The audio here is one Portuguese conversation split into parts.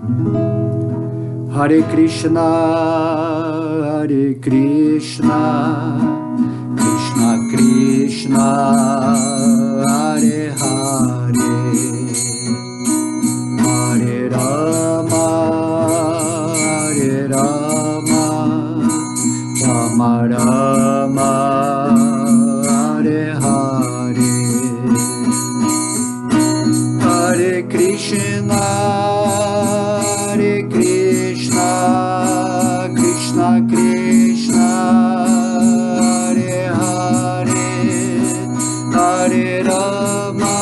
Hare Krishna, Hare Krishna, Krishna Krishna, Hare Hare, Hare Rama, Hare Rama, Rama Rama, Hare Hare, Hare Krishna, Hare Krishna, Krishna Krishna, Hare Hare, Hare Rama,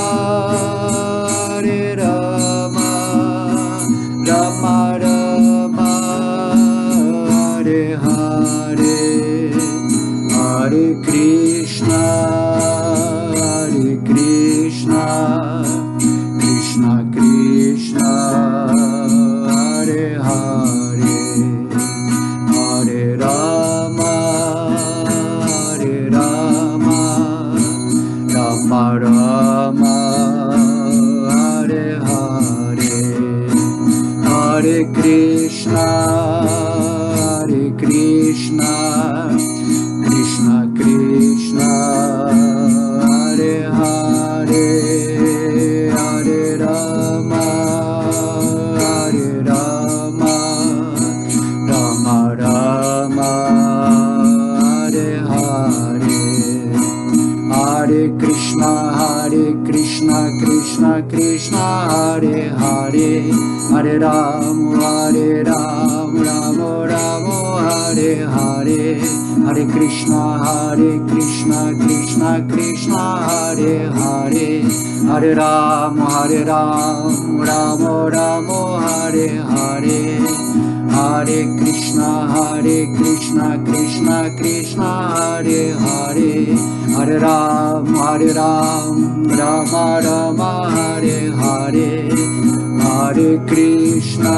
Hare Rama, Rama Rama, Hare Hare, Hare Krishna, Hare Krishna, Krishna Krishna, Hare Hare, Hare Rama, Hare Rama, Rama Rama, Hare Hare, Hare Krishna, Hare Krishna, Krishna Krishna, Hare Hare, Hare Rama, Hare Rama, Rama Rama, Hare Hare, Hare Krishna, Krishna Krishna, Hare Hare, Hare Ram, Ram Ram, Hare Hare, Hare Krishna, Krishna Krishna, Hare Hare, Hare Ram, Ram Ram, Hare Hare, Hare Krishna, Krishna Krishna, Hare Hare, Hare Ram, Rama Rama, Hare Hare, Hare Krishna,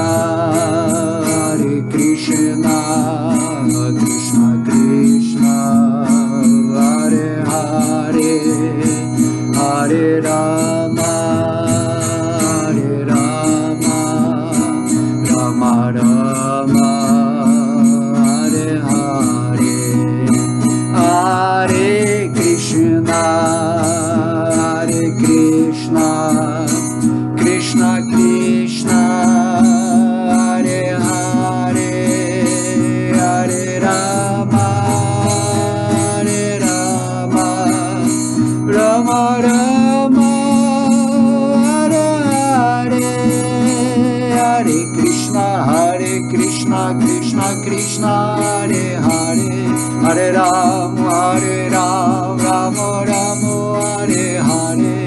Krishna Krishna, Hare Hare, Hare Rama, Rama Rama, Hare Hare, Hare Krishna, Krishna Krishna, Hare Hare, Hare Rama, Rama Rama, Hare Hare,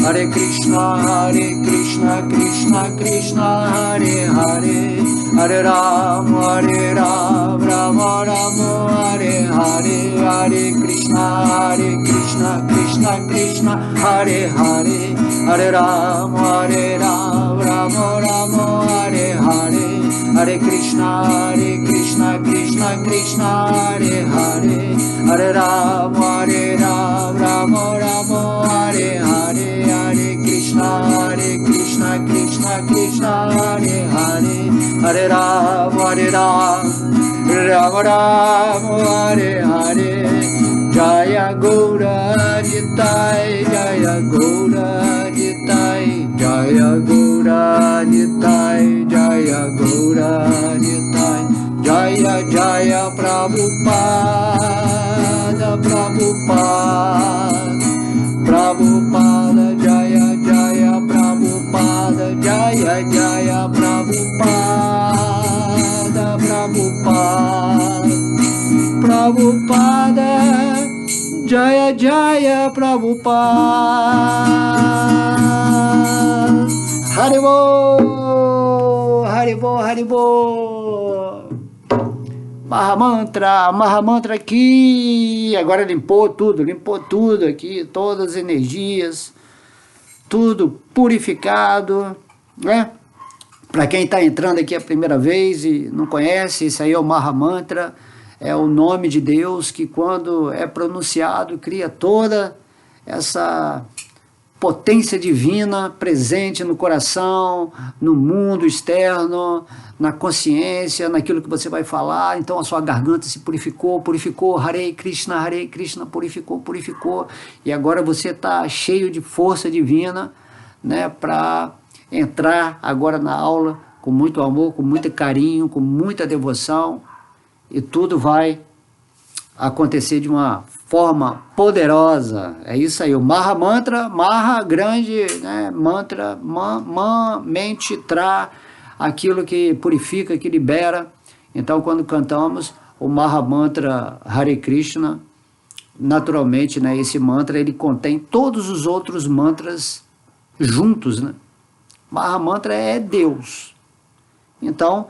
Hare Krishna, Krishna Krishna, Hare Hare, Hare Ram, Rama Rama, Hare Hare, Hare Krishna, Krishna Hare Hare, Hare Ram, Rama Rama, Hare Hare, Hare Krishna, Krishna Hare Hare, Hare Ram, Rama Rama, Hare Hare, Hare Krishna, Krishna Hare Hare, Hare Ram, Rama Rama, Hare Hare, Hare Krishna, Krishna Hare Hare, Hare Ram, Rama Rama, Hare Hare, Jaya Gaura Nitai, Jaya Gaura Nitai, Jaya Gaura Nitai, Jaya Gaura Nitai, Jaya Jaya Prabhupada, Prabhupada, Jaya Jaya Prabhupada, Jaya Jaya Prabhupada, Prabhupada, Jaya Jaya Prabhupada, Haribo, Haribo, Haribo. Mahamantra aqui, agora limpou tudo aqui, todas as energias, tudo purificado, né? Para quem está entrando aqui a primeira vez e não conhece, isso aí é o Mahamantra, é o nome de Deus que quando é pronunciado cria toda essa potência divina presente no coração, no mundo externo, na consciência, naquilo que você vai falar. Então a sua garganta se purificou, Hare Krishna, purificou, e agora você está cheio de força divina, né, para entrar agora na aula com muito amor, com muito carinho, com muita devoção, e tudo vai acontecer de uma forma poderosa. É isso aí, o Maha Mantra, Maha grande, né, mantra, mente, Tra, aquilo que purifica, que libera. Então quando cantamos o Maha Mantra Hare Krishna, naturalmente, né, esse mantra ele contém todos os outros mantras juntos, né? Maha Mantra é Deus. Então,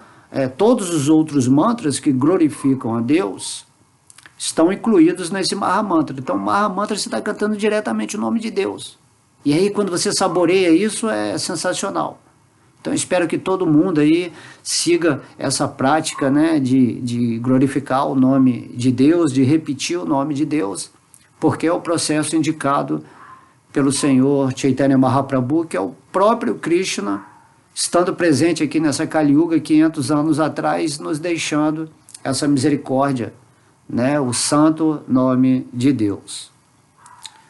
todos os outros mantras que glorificam a Deus estão incluídos nesse Maha Mantra. Então, o Maha Mantra você está cantando diretamente o nome de Deus. E aí, quando você saboreia isso, é sensacional. Então, espero que todo mundo aí siga essa prática, né, de glorificar o nome de Deus, de repetir o nome de Deus, porque é o processo indicado pelo Senhor Chaitanya Mahaprabhu, que é o próprio Krishna, estando presente aqui nessa Kali Yuga 500 anos atrás, nos deixando essa misericórdia, né, o santo nome de Deus.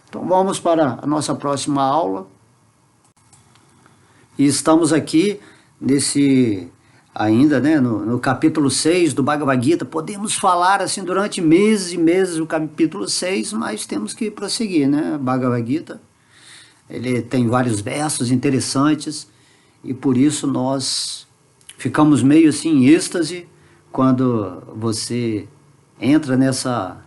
Então vamos para a nossa próxima aula. E estamos aqui ainda, né, no capítulo 6 do Bhagavad Gita. Podemos falar assim durante meses e meses o capítulo 6, mas temos que prosseguir, né? Bhagavad Gita, ele tem vários versos interessantes, e por isso nós ficamos meio assim em êxtase quando você entra nessa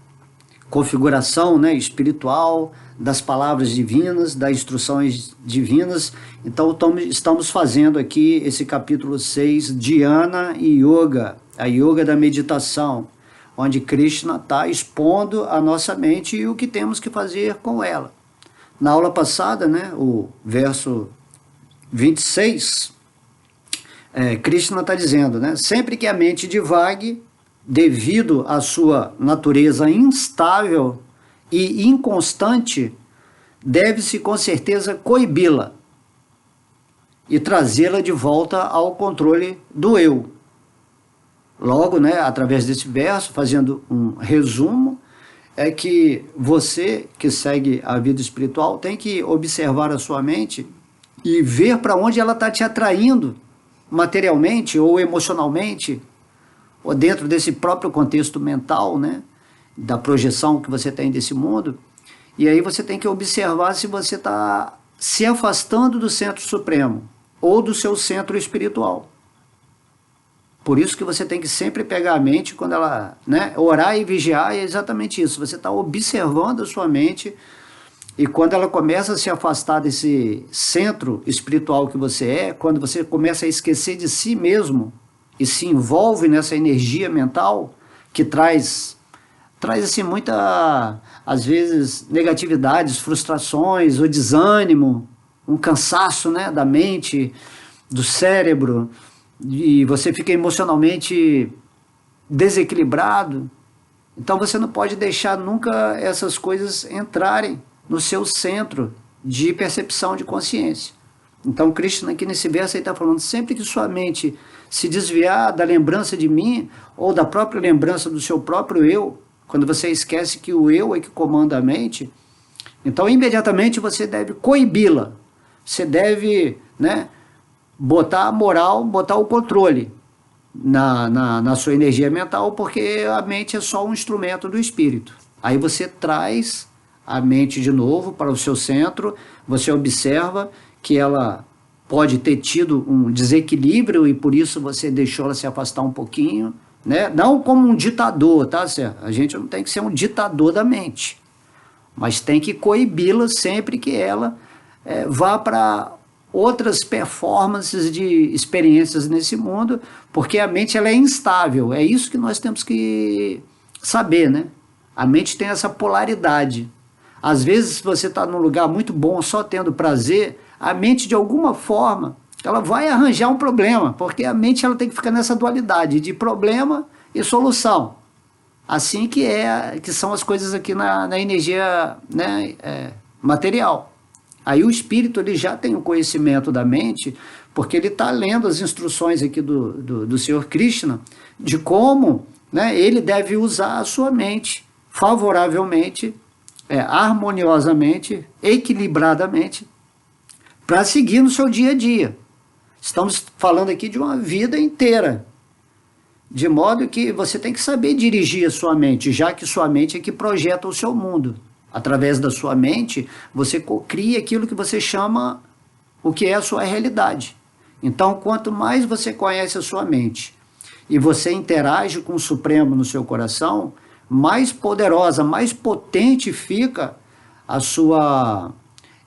configuração, né, espiritual das palavras divinas, das instruções divinas. Então estamos fazendo aqui esse capítulo 6, Dhyana e Yoga, a Yoga da meditação, onde Krishna está expondo a nossa mente e o que temos que fazer com ela. Na aula passada, né, o verso 26, Krishna está dizendo, né, sempre que a mente divague, devido à sua natureza instável e inconstante, deve-se com certeza coibi-la e trazê-la de volta ao controle do eu. Logo, né, através desse verso, fazendo um resumo, é que você que segue a vida espiritual tem que observar a sua mente e ver para onde ela está te atraindo materialmente ou emocionalmente, ou dentro desse próprio contexto mental, né, da projeção que você tem desse mundo. E aí você tem que observar se você está se afastando do centro supremo ou do seu centro espiritual. Por isso que você tem que sempre pegar a mente quando ela, né, orar e vigiar, é exatamente isso. Você está observando a sua mente, e quando ela começa a se afastar desse centro espiritual que você é, quando você começa a esquecer de si mesmo e se envolve nessa energia mental que traz assim muita, às vezes, negatividades, frustrações, o desânimo, um cansaço, né, da mente, do cérebro, e você fica emocionalmente desequilibrado. Então você não pode deixar nunca essas coisas entrarem no seu centro de percepção de consciência. Então Krishna aqui nesse verso está falando, sempre que sua mente se desviar da lembrança de mim, ou da própria lembrança do seu próprio eu, quando você esquece que o eu é que comanda a mente, então imediatamente você deve coibi-la, você deve, né, botar a moral, botar o controle na sua energia mental, porque a mente é só um instrumento do espírito. Aí você traz a mente de novo para o seu centro, você observa que ela pode ter tido um desequilíbrio e por isso você deixou ela se afastar um pouquinho, né? Não como um ditador, tá certo? A gente não tem que ser um ditador da mente, mas tem que coibi-la sempre que ela vá para outras performances de experiências nesse mundo, porque a mente ela é instável. É isso que nós temos que saber, né? A mente tem essa polaridade. Às vezes, se você está num lugar muito bom, só tendo prazer, a mente, de alguma forma, ela vai arranjar um problema, porque a mente ela tem que ficar nessa dualidade de problema e solução. Assim que são as coisas aqui na energia, né, material. Aí o espírito ele já tem o conhecimento da mente, porque ele está lendo as instruções aqui do Senhor Krishna, de como, né, ele deve usar a sua mente favoravelmente, harmoniosamente, equilibradamente, para seguir no seu dia a dia. Estamos falando aqui de uma vida inteira, de modo que você tem que saber dirigir a sua mente, já que sua mente é que projeta o seu mundo. Através da sua mente, você cria aquilo que você chama o que é a sua realidade. Então, quanto mais você conhece a sua mente e você interage com o Supremo no seu coração, mais poderosa, mais potente fica a sua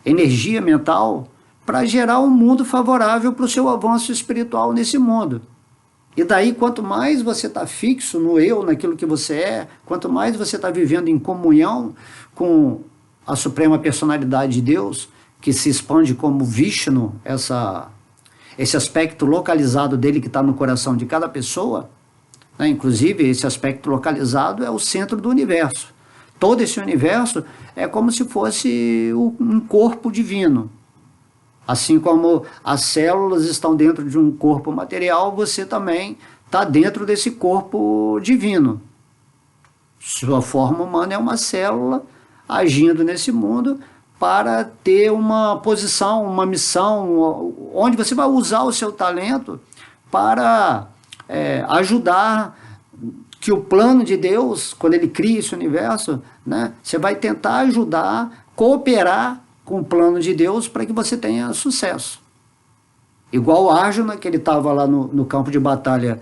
energia mental para gerar um mundo favorável para o seu avanço espiritual nesse mundo. E daí, quanto mais você está fixo no eu, naquilo que você é, quanto mais você está vivendo em comunhão com a Suprema Personalidade de Deus, que se expande como Vishnu, esse aspecto localizado dele que está no coração de cada pessoa, né? Inclusive esse aspecto localizado é o centro do universo. Todo esse universo é como se fosse um corpo divino. Assim como as células estão dentro de um corpo material, você também está dentro desse corpo divino. Sua forma humana é uma célula agindo nesse mundo para ter uma posição, uma missão, onde você vai usar o seu talento para ajudar que o plano de Deus, quando ele cria esse universo, né, você vai tentar ajudar, cooperar com o plano de Deus para que você tenha sucesso. Igual Arjuna, que ele estava lá no campo de batalha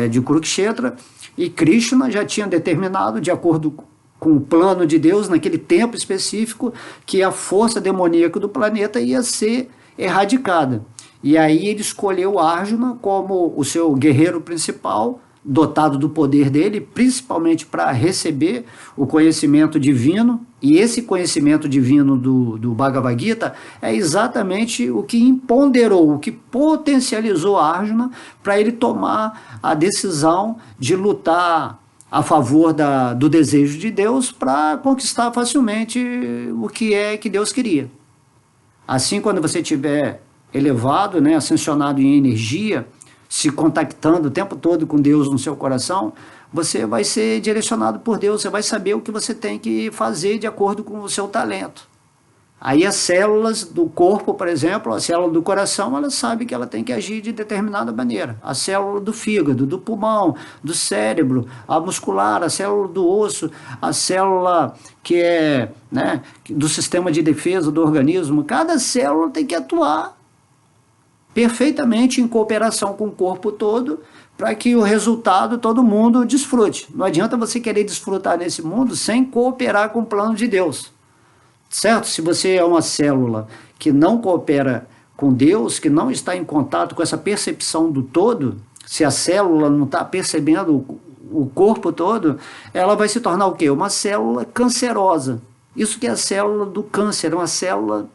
de Kurukshetra, e Krishna já tinha determinado, de acordo com o plano de Deus, naquele tempo específico, que a força demoníaca do planeta ia ser erradicada. E aí ele escolheu Arjuna como o seu guerreiro principal, dotado do poder dele, principalmente para receber o conhecimento divino, e esse conhecimento divino do Bhagavad Gita é exatamente o que empoderou, o que potencializou Arjuna para ele tomar a decisão de lutar a favor do desejo de Deus para conquistar facilmente o que é que Deus queria. Assim, quando você estiver elevado, né, ascensionado em energia, se contactando o tempo todo com Deus no seu coração, você vai ser direcionado por Deus, você vai saber o que você tem que fazer de acordo com o seu talento. Aí as células do corpo, por exemplo, a célula do coração, ela sabe que ela tem que agir de determinada maneira. A célula do fígado, do pulmão, do cérebro, a muscular, a célula do osso, a célula que é, né, do sistema de defesa do organismo, cada célula tem que atuar perfeitamente em cooperação com o corpo todo, para que o resultado todo mundo desfrute. Não adianta você querer desfrutar nesse mundo sem cooperar com o plano de Deus. Certo? Se você é uma célula que não coopera com Deus, que não está em contato com essa percepção do todo, se a célula não está percebendo o corpo todo, ela vai se tornar o quê? Uma célula cancerosa. Isso que é a célula do câncer, uma célula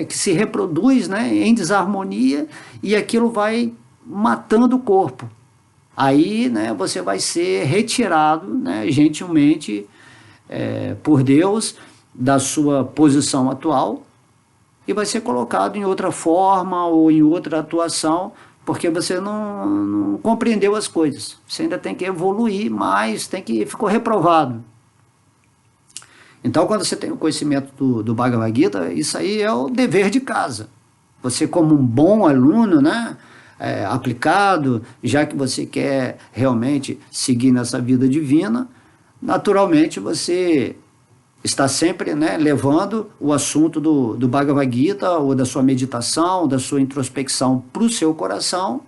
que se reproduz, né, em desarmonia, e aquilo vai matando o corpo. Aí, né, você vai ser retirado, né, gentilmente, por Deus, da sua posição atual, e vai ser colocado em outra forma ou em outra atuação, porque você não compreendeu as coisas. Você ainda tem que evoluir mais, ficou reprovado. Então, quando você tem o conhecimento do Bhagavad Gita, isso aí é o dever de casa. Você, como um bom aluno, né, aplicado, já que você quer realmente seguir nessa vida divina, naturalmente você está sempre, né, levando o assunto do Bhagavad Gita, ou da sua meditação, da sua introspecção para o seu coração,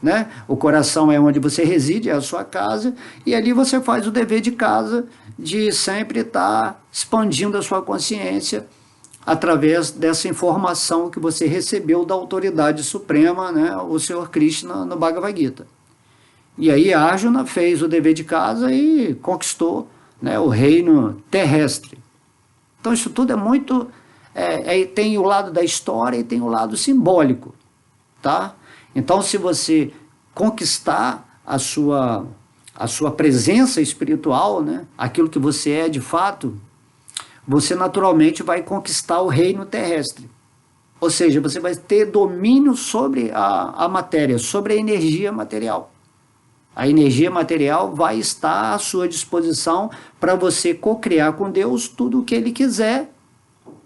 né? O coração é onde você reside, é a sua casa, e ali você faz o dever de casa de sempre estar expandindo a sua consciência através dessa informação que você recebeu da autoridade suprema, né, o Senhor Krishna, no Bhagavad Gita. E aí Arjuna fez o dever de casa e conquistou, né, o reino terrestre. Então isso tudo é muito... tem o lado da história e tem o lado simbólico, tá? Então, se você conquistar a sua presença espiritual, né, aquilo que você é de fato, você naturalmente vai conquistar o reino terrestre. Ou seja, você vai ter domínio sobre a matéria, sobre a energia material. A energia material vai estar à sua disposição para você co-criar com Deus tudo o que Ele quiser,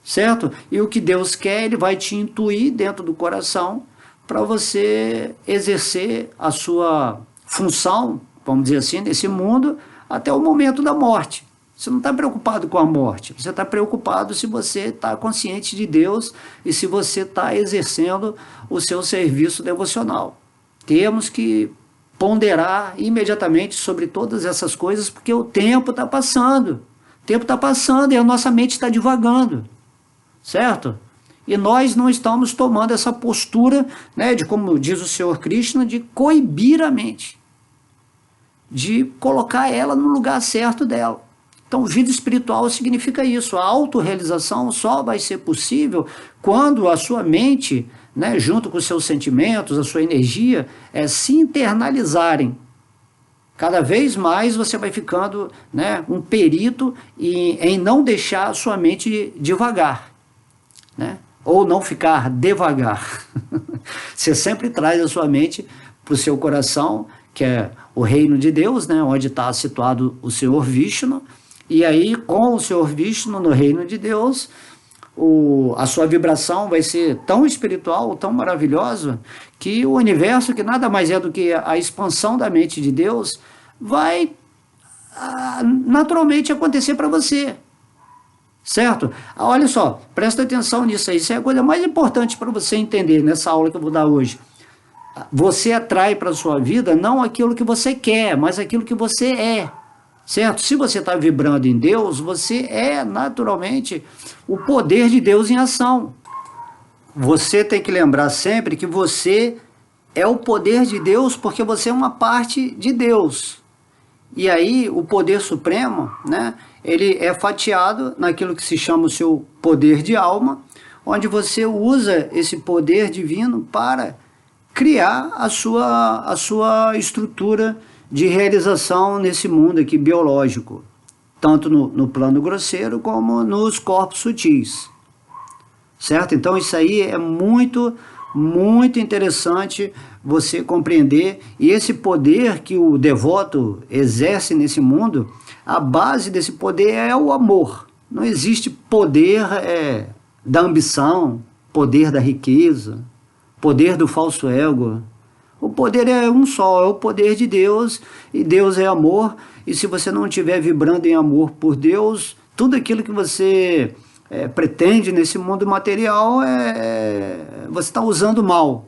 certo? E o que Deus quer, Ele vai te intuir dentro do coração para você exercer a sua função, vamos dizer assim, nesse mundo até o momento da morte. Você não está preocupado com a morte, você está preocupado se você está consciente de Deus e se você está exercendo o seu serviço devocional. Temos que ponderar imediatamente sobre todas essas coisas, porque o tempo está passando. O tempo está passando e a nossa mente está divagando, certo? E nós não estamos tomando essa postura, né, de, como diz o Senhor Krishna, de coibir a mente, de colocar ela no lugar certo dela. Então, vida espiritual significa isso. A autorrealização só vai ser possível quando a sua mente, né, junto com os seus sentimentos, a sua energia, se internalizarem. Cada vez mais você vai ficando, né, um perito em não deixar a sua mente devagar, né, ou não ficar devagar. Você sempre traz a sua mente para o seu coração, que é o reino de Deus, né, onde está situado o Senhor Vishnu. E aí, com o Senhor Vishnu no reino de Deus, a sua vibração vai ser tão espiritual, tão maravilhosa, que o universo, que nada mais é do que a expansão da mente de Deus, vai naturalmente acontecer para você. Certo? Olha só, presta atenção nisso aí. Isso é a coisa mais importante para você entender nessa aula que eu vou dar hoje. Você atrai para a sua vida não aquilo que você quer, mas aquilo que você é. Certo? Se você está vibrando em Deus, você é naturalmente o poder de Deus em ação. Você tem que lembrar sempre que você é o poder de Deus porque você é uma parte de Deus. E aí o poder supremo, né, ele é fatiado naquilo que se chama o seu poder de alma, onde você usa esse poder divino para criar a sua estrutura de realização nesse mundo aqui biológico, tanto no plano grosseiro como nos corpos sutis, certo? Então isso aí é muito, muito interessante você compreender, e esse poder que o devoto exerce nesse mundo, a base desse poder é o amor. Não existe poder da ambição, poder da riqueza, poder do falso ego. O poder é um só, é o poder de Deus, e Deus é amor, e se você não estiver vibrando em amor por Deus, tudo aquilo que você pretende nesse mundo material, você está usando mal.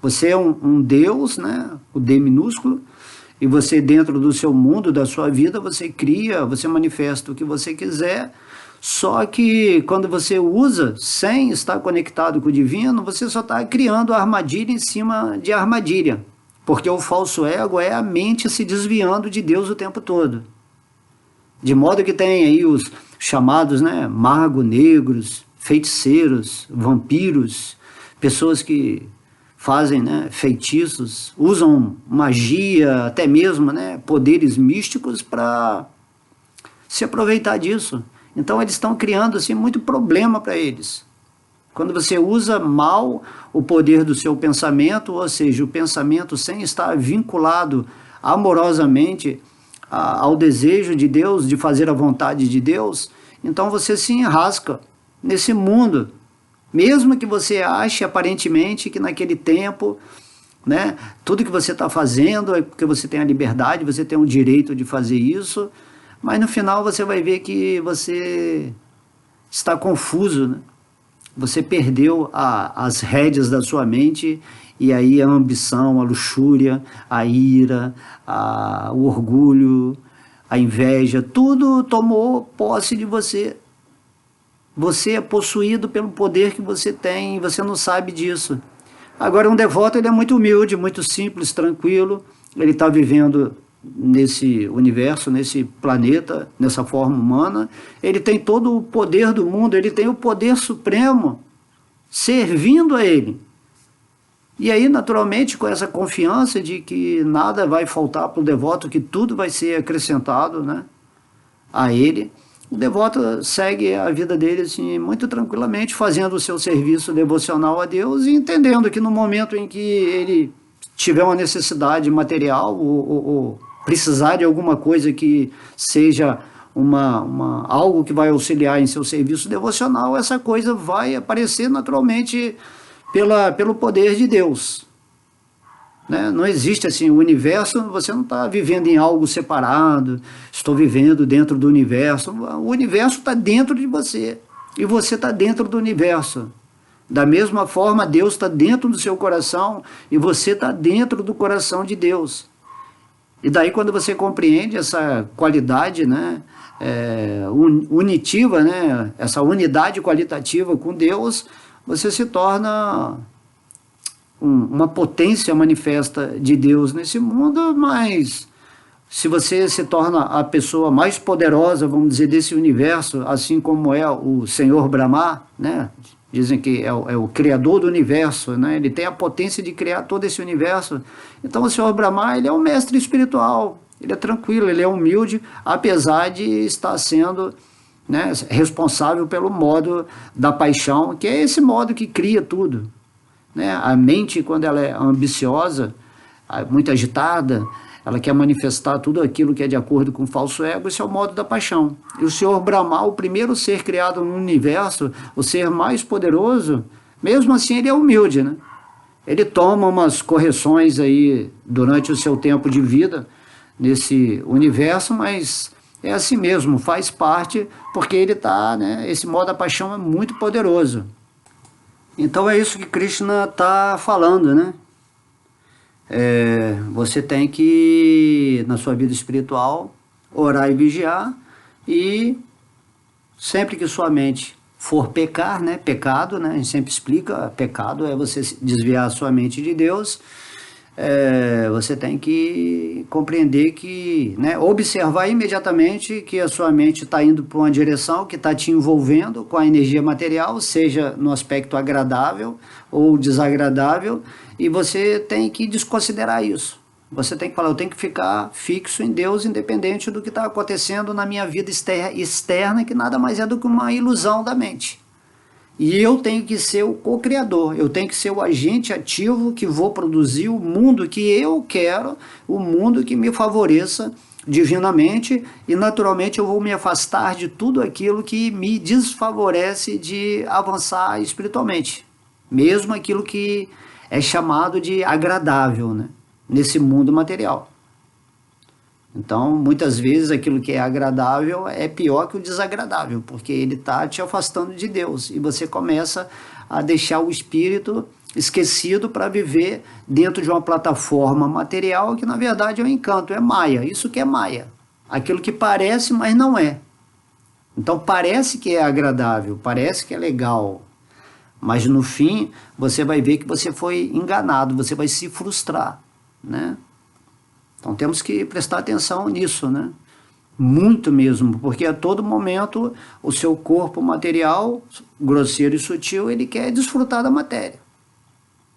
Você é um Deus, né, o D minúsculo, e você dentro do seu mundo, da sua vida, você cria, você manifesta o que você quiser. Só que quando você usa sem estar conectado com o divino, você só está criando armadilha em cima de armadilha. Porque o falso ego é a mente se desviando de Deus o tempo todo. De modo que tem aí os chamados, né, magos negros, feiticeiros, vampiros, pessoas que fazem, né, feitiços, usam magia, até mesmo, né, poderes místicos para se aproveitar disso. Então eles estão criando assim, muito problema para eles. Quando você usa mal o poder do seu pensamento, ou seja, o pensamento sem estar vinculado amorosamente ao desejo de Deus, de fazer a vontade de Deus, então você se enrasca nesse mundo. Mesmo que você ache aparentemente que naquele tempo, né, tudo que você está fazendo é porque você tem a liberdade, você tem o direito de fazer isso, mas no final você vai ver que você está confuso, né? Você perdeu as rédeas da sua mente, e aí a ambição, a luxúria, a ira, o orgulho, a inveja, tudo tomou posse de você. Você é possuído pelo poder que você tem e você não sabe disso. Agora, um devoto, ele é muito humilde, muito simples, tranquilo, ele está vivendo nesse universo, nesse planeta, nessa forma humana, ele tem todo o poder do mundo, ele tem o poder supremo servindo a ele. E aí, naturalmente, com essa confiança de que nada vai faltar para o devoto, que tudo vai ser acrescentado, né, a ele, o devoto segue a vida dele assim, muito tranquilamente, fazendo o seu serviço devocional a Deus e entendendo que no momento em que ele tiver uma necessidade material ou precisar de alguma coisa que seja algo que vai auxiliar em seu serviço devocional, essa coisa vai aparecer naturalmente pelo poder de Deus. Né? Não existe assim, o universo, você não está vivendo em algo separado, estou vivendo dentro do universo. O universo está dentro de você e você está dentro do universo. Da mesma forma, Deus está dentro do seu coração e você está dentro do coração de Deus. E daí quando você compreende essa qualidade, né, unitiva, né, essa unidade qualitativa com Deus, você se torna uma potência manifesta de Deus nesse mundo, mas se você se torna a pessoa mais poderosa, vamos dizer, desse universo, assim como é o Senhor Brahma, né? Dizem que é o criador do universo, né? Ele tem a potência de criar todo esse universo. Então o Senhor Brahma, ele é um mestre espiritual, ele é tranquilo, ele é humilde, apesar de estar sendo, né, responsável pelo modo da paixão, que é esse modo que cria tudo. Né? A mente, quando ela é ambiciosa, muito agitada, ela quer manifestar tudo aquilo que é de acordo com o falso ego, esse é o modo da paixão. E o Senhor Brahma, o primeiro ser criado no universo, o ser mais poderoso, mesmo assim ele é humilde, né? Ele toma umas correções aí durante o seu tempo de vida nesse universo, mas é assim mesmo, faz parte, porque ele está, né? Esse modo da paixão é muito poderoso. Então é isso que Krishna está falando, né? Você tem que, na sua vida espiritual, orar e vigiar, e sempre que sua mente for pecar, né? Pecado, né? A gente sempre explica, pecado é você desviar a sua mente de Deus. Você tem que compreender que, né, observar imediatamente que a sua mente está indo para uma direção que está te envolvendo com a energia material, seja no aspecto agradável ou desagradável, e você tem que desconsiderar isso. Você tem que falar, eu tenho que ficar fixo em Deus, independente do que está acontecendo na minha vida externa, que nada mais é do que uma ilusão da mente. E eu tenho que ser o co-criador, eu tenho que ser o agente ativo que vou produzir o mundo que eu quero, o mundo que me favoreça divinamente, e naturalmente eu vou me afastar de tudo aquilo que me desfavorece de avançar espiritualmente, mesmo aquilo que é chamado de agradável, né, nesse mundo material. Então, muitas vezes, aquilo que é agradável é pior que o desagradável, porque ele está te afastando de Deus, e você começa a deixar o espírito esquecido para viver dentro de uma plataforma material que, na verdade, é um encanto, é Maya, isso que é Maya, aquilo que parece, mas não é. Então, parece que é agradável, parece que é legal, mas no fim, você vai ver que você foi enganado, você vai se frustrar, né? Então temos que prestar atenção nisso, né? Muito mesmo, porque a todo momento o seu corpo material, grosseiro e sutil, ele quer desfrutar da matéria.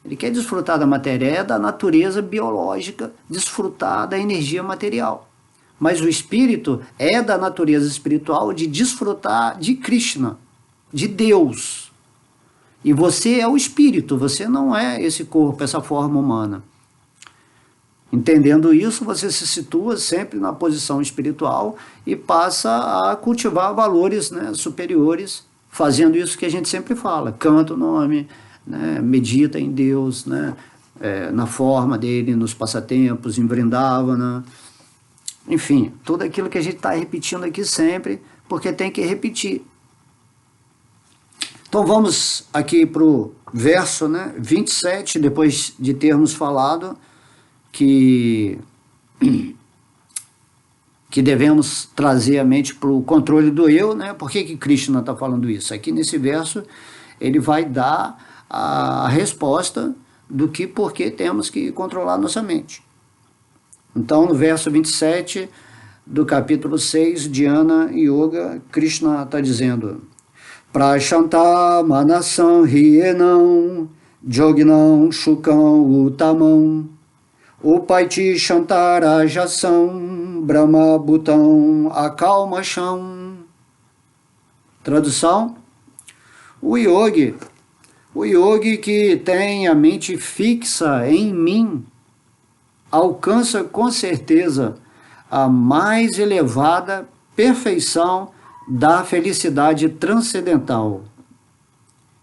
Ele quer desfrutar da matéria, é da natureza biológica desfrutar da energia material. Mas o espírito é da natureza espiritual de desfrutar de Krishna, de Deus. E você é o espírito, você não é esse corpo, essa forma humana. Entendendo isso, você se situa sempre na posição espiritual e passa a cultivar valores, né, superiores, fazendo isso que a gente sempre fala, canta o nome, né, medita em Deus, né, na forma dele, nos passatempos, em Vrindavana, enfim, tudo aquilo que a gente está repetindo aqui sempre, porque tem que repetir. Então vamos aqui para o verso, né, 27, depois de termos falado que devemos trazer a mente para o controle do eu, né? Por que Krishna está falando isso? Aqui nesse verso ele vai dar a resposta do que por que temos que controlar nossa mente. Então, no verso 27 do capítulo 6, Dhyana Yoga, Krishna está dizendo: Prashanta manasam hyenam, joginam shukam utamam, Upaiti Shantarajasam Brahma Bhutam Akalmasham. Tradução: o yogi que tem a mente fixa em mim alcança com certeza a mais elevada perfeição da felicidade transcendental.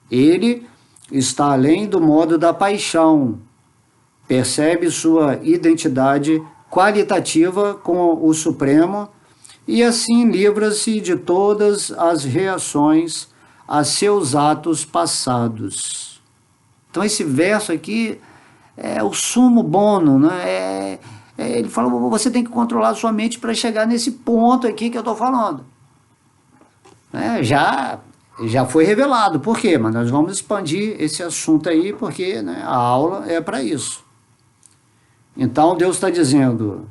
Ele está além do modo da paixão, percebe sua identidade qualitativa com o Supremo e assim livra-se de todas as reações a seus atos passados. Então esse verso aqui é o sumo bono, né? Ele fala, você tem que controlar a sua mente para chegar nesse ponto aqui que eu estou falando. Já foi revelado. Por quê? Mas nós vamos expandir esse assunto aí, porque, né, a aula é para isso. Então Deus está dizendo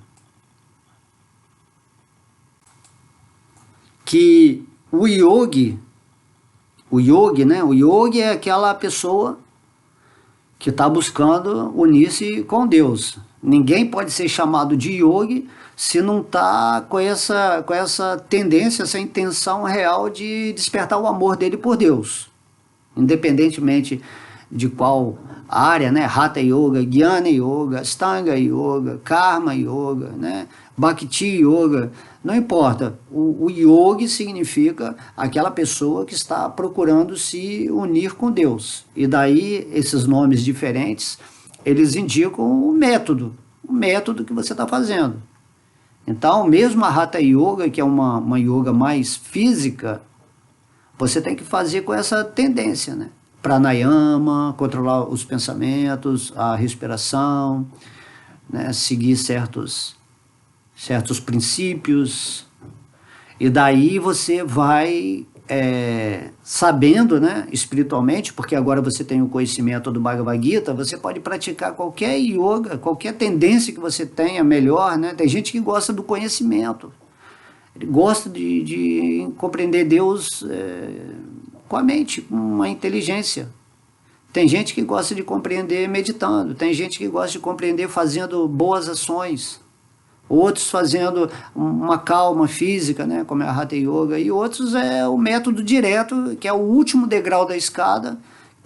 que o yogi, né? O yogi é aquela pessoa que está buscando unir-se com Deus. Ninguém pode ser chamado de yogi se não está com essa tendência, essa intenção real de despertar o amor dele por Deus. Independentemente de qual área, né? Hatha Yoga, Jnana Yoga, Ashtanga Yoga, Karma Yoga, né? Bhakti Yoga, não importa. O yogi significa aquela pessoa que está procurando se unir com Deus. E daí esses nomes diferentes, eles indicam o método que você está fazendo. Então, mesmo a Hatha Yoga, que é uma yoga mais física, você tem que fazer com essa tendência, né? Pranayama, controlar os pensamentos, a respiração, né? Seguir certos princípios, e daí você vai sabendo, né, espiritualmente, porque agora você tem o conhecimento do Bhagavad Gita, você pode praticar qualquer yoga, qualquer tendência que você tenha melhor, né? Tem gente que gosta do conhecimento, ele gosta de compreender Deus com a mente, com a inteligência. Tem gente que gosta de compreender meditando, tem gente que gosta de compreender fazendo boas ações, outros fazendo uma calma física, né, como é a Hatha Yoga, e outros é o método direto, que é o último degrau da escada.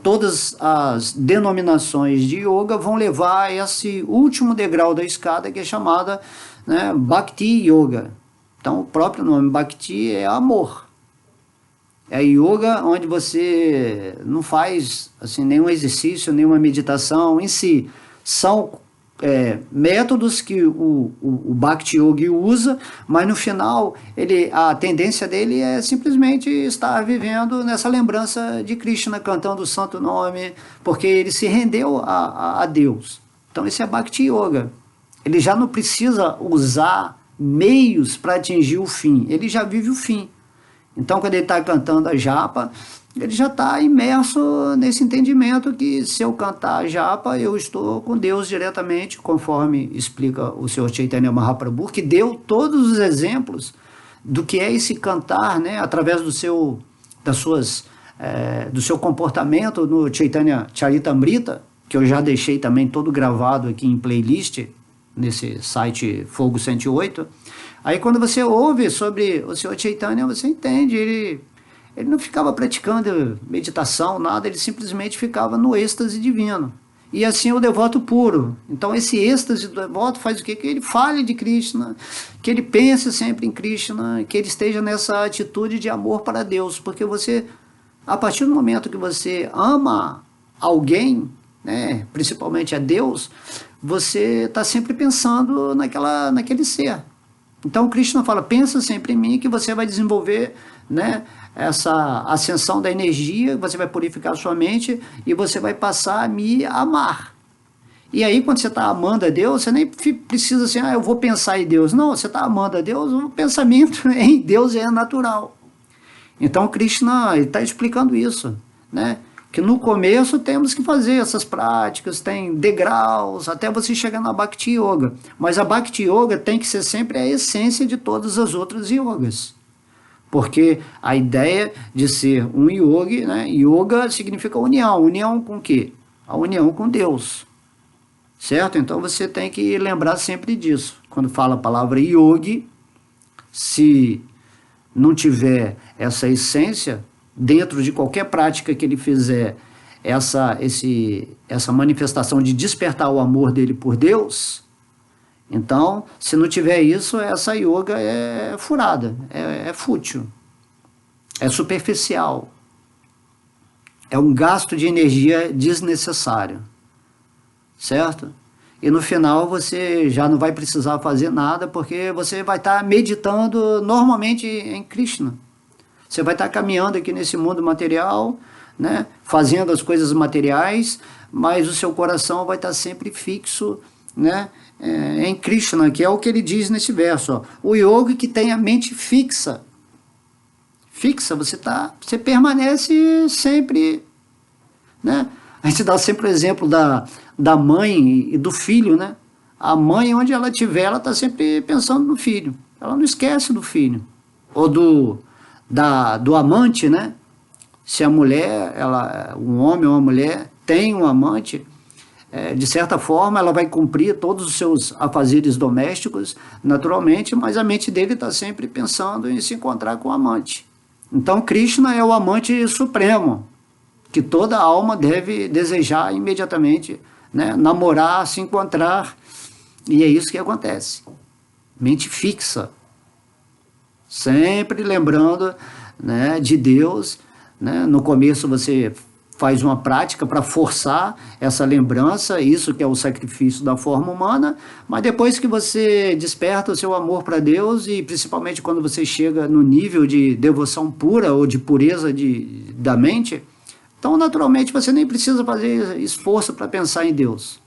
Todas as denominações de yoga vão levar a esse último degrau da escada, que é chamada, né, Bhakti Yoga. Então o próprio nome Bhakti é amor. É yoga onde você não faz assim, nenhum exercício, nenhuma meditação em si. São métodos que o Bhakti Yogi usa, mas no final a tendência dele é simplesmente estar vivendo nessa lembrança de Krishna, cantando o santo nome, porque ele se rendeu a Deus. Então esse é Bhakti Yoga. Ele já não precisa usar meios para atingir o fim, ele já vive o fim. Então quando ele está cantando a japa, ele já está imerso nesse entendimento que se eu cantar a japa, eu estou com Deus diretamente, conforme explica o Sr. Chaitanya Mahaprabhu, que deu todos os exemplos do que é esse cantar, né, através do seu comportamento no Chaitanya Charitamrita, que eu já deixei também todo gravado aqui em playlist, nesse site Fogo 108. Aí quando você ouve sobre o Sr. Chaitanya, você entende, ele não ficava praticando meditação, nada, ele simplesmente ficava no êxtase divino. E assim é o devoto puro. Então esse êxtase do devoto faz o quê? Que ele fale de Krishna, que ele pense sempre em Krishna, que ele esteja nessa atitude de amor para Deus. Porque você, a partir do momento que você ama alguém, né, principalmente a Deus, você está sempre pensando naquele ser. Então Krishna fala, pensa sempre em mim, que você vai desenvolver, né, essa ascensão da energia, você vai purificar a sua mente e você vai passar a me amar. E aí quando você está amando a Deus, você nem precisa assim, eu vou pensar em Deus. Não, você está amando a Deus, o pensamento em Deus é natural. Então Krishna está explicando isso, né? Que no começo temos que fazer essas práticas, tem degraus, até você chegar na Bhakti Yoga. Mas a Bhakti Yoga tem que ser sempre a essência de todas as outras yogas. Porque a ideia de ser um yogi, né? Yoga significa união. União com o quê? A união com Deus. Certo? Então você tem que lembrar sempre disso. Quando fala a palavra yogi, se não tiver essa essência, dentro de qualquer prática que ele fizer, essa manifestação de despertar o amor dele por Deus, então, se não tiver isso, essa yoga é furada, é fútil, é superficial, é um gasto de energia desnecessário, certo? E no final você já não vai precisar fazer nada, porque você vai estar meditando normalmente em Krishna. Você vai estar caminhando aqui nesse mundo material, né, fazendo as coisas materiais, mas o seu coração vai estar sempre fixo, né, em Krishna, que é o que ele diz nesse verso. Ó. O yogi que tem a mente fixa, você permanece sempre, né? A gente dá sempre o exemplo da mãe e do filho, né? A mãe, onde ela estiver, ela está sempre pensando no filho. Ela não esquece do filho. Ou do amante, né? Se a mulher, um homem ou uma mulher tem um amante, de certa forma ela vai cumprir todos os seus afazeres domésticos, naturalmente, mas a mente dele está sempre pensando em se encontrar com o amante. Então Krishna é o amante supremo, que toda alma deve desejar imediatamente, né? Namorar, se encontrar, e é isso que acontece. Mente fixa, sempre lembrando, né, de Deus, né? No começo você faz uma prática para forçar essa lembrança, isso que é o sacrifício da forma humana, mas depois que você desperta o seu amor para Deus, e principalmente quando você chega no nível de devoção pura ou de pureza da mente, então naturalmente você nem precisa fazer esforço para pensar em Deus.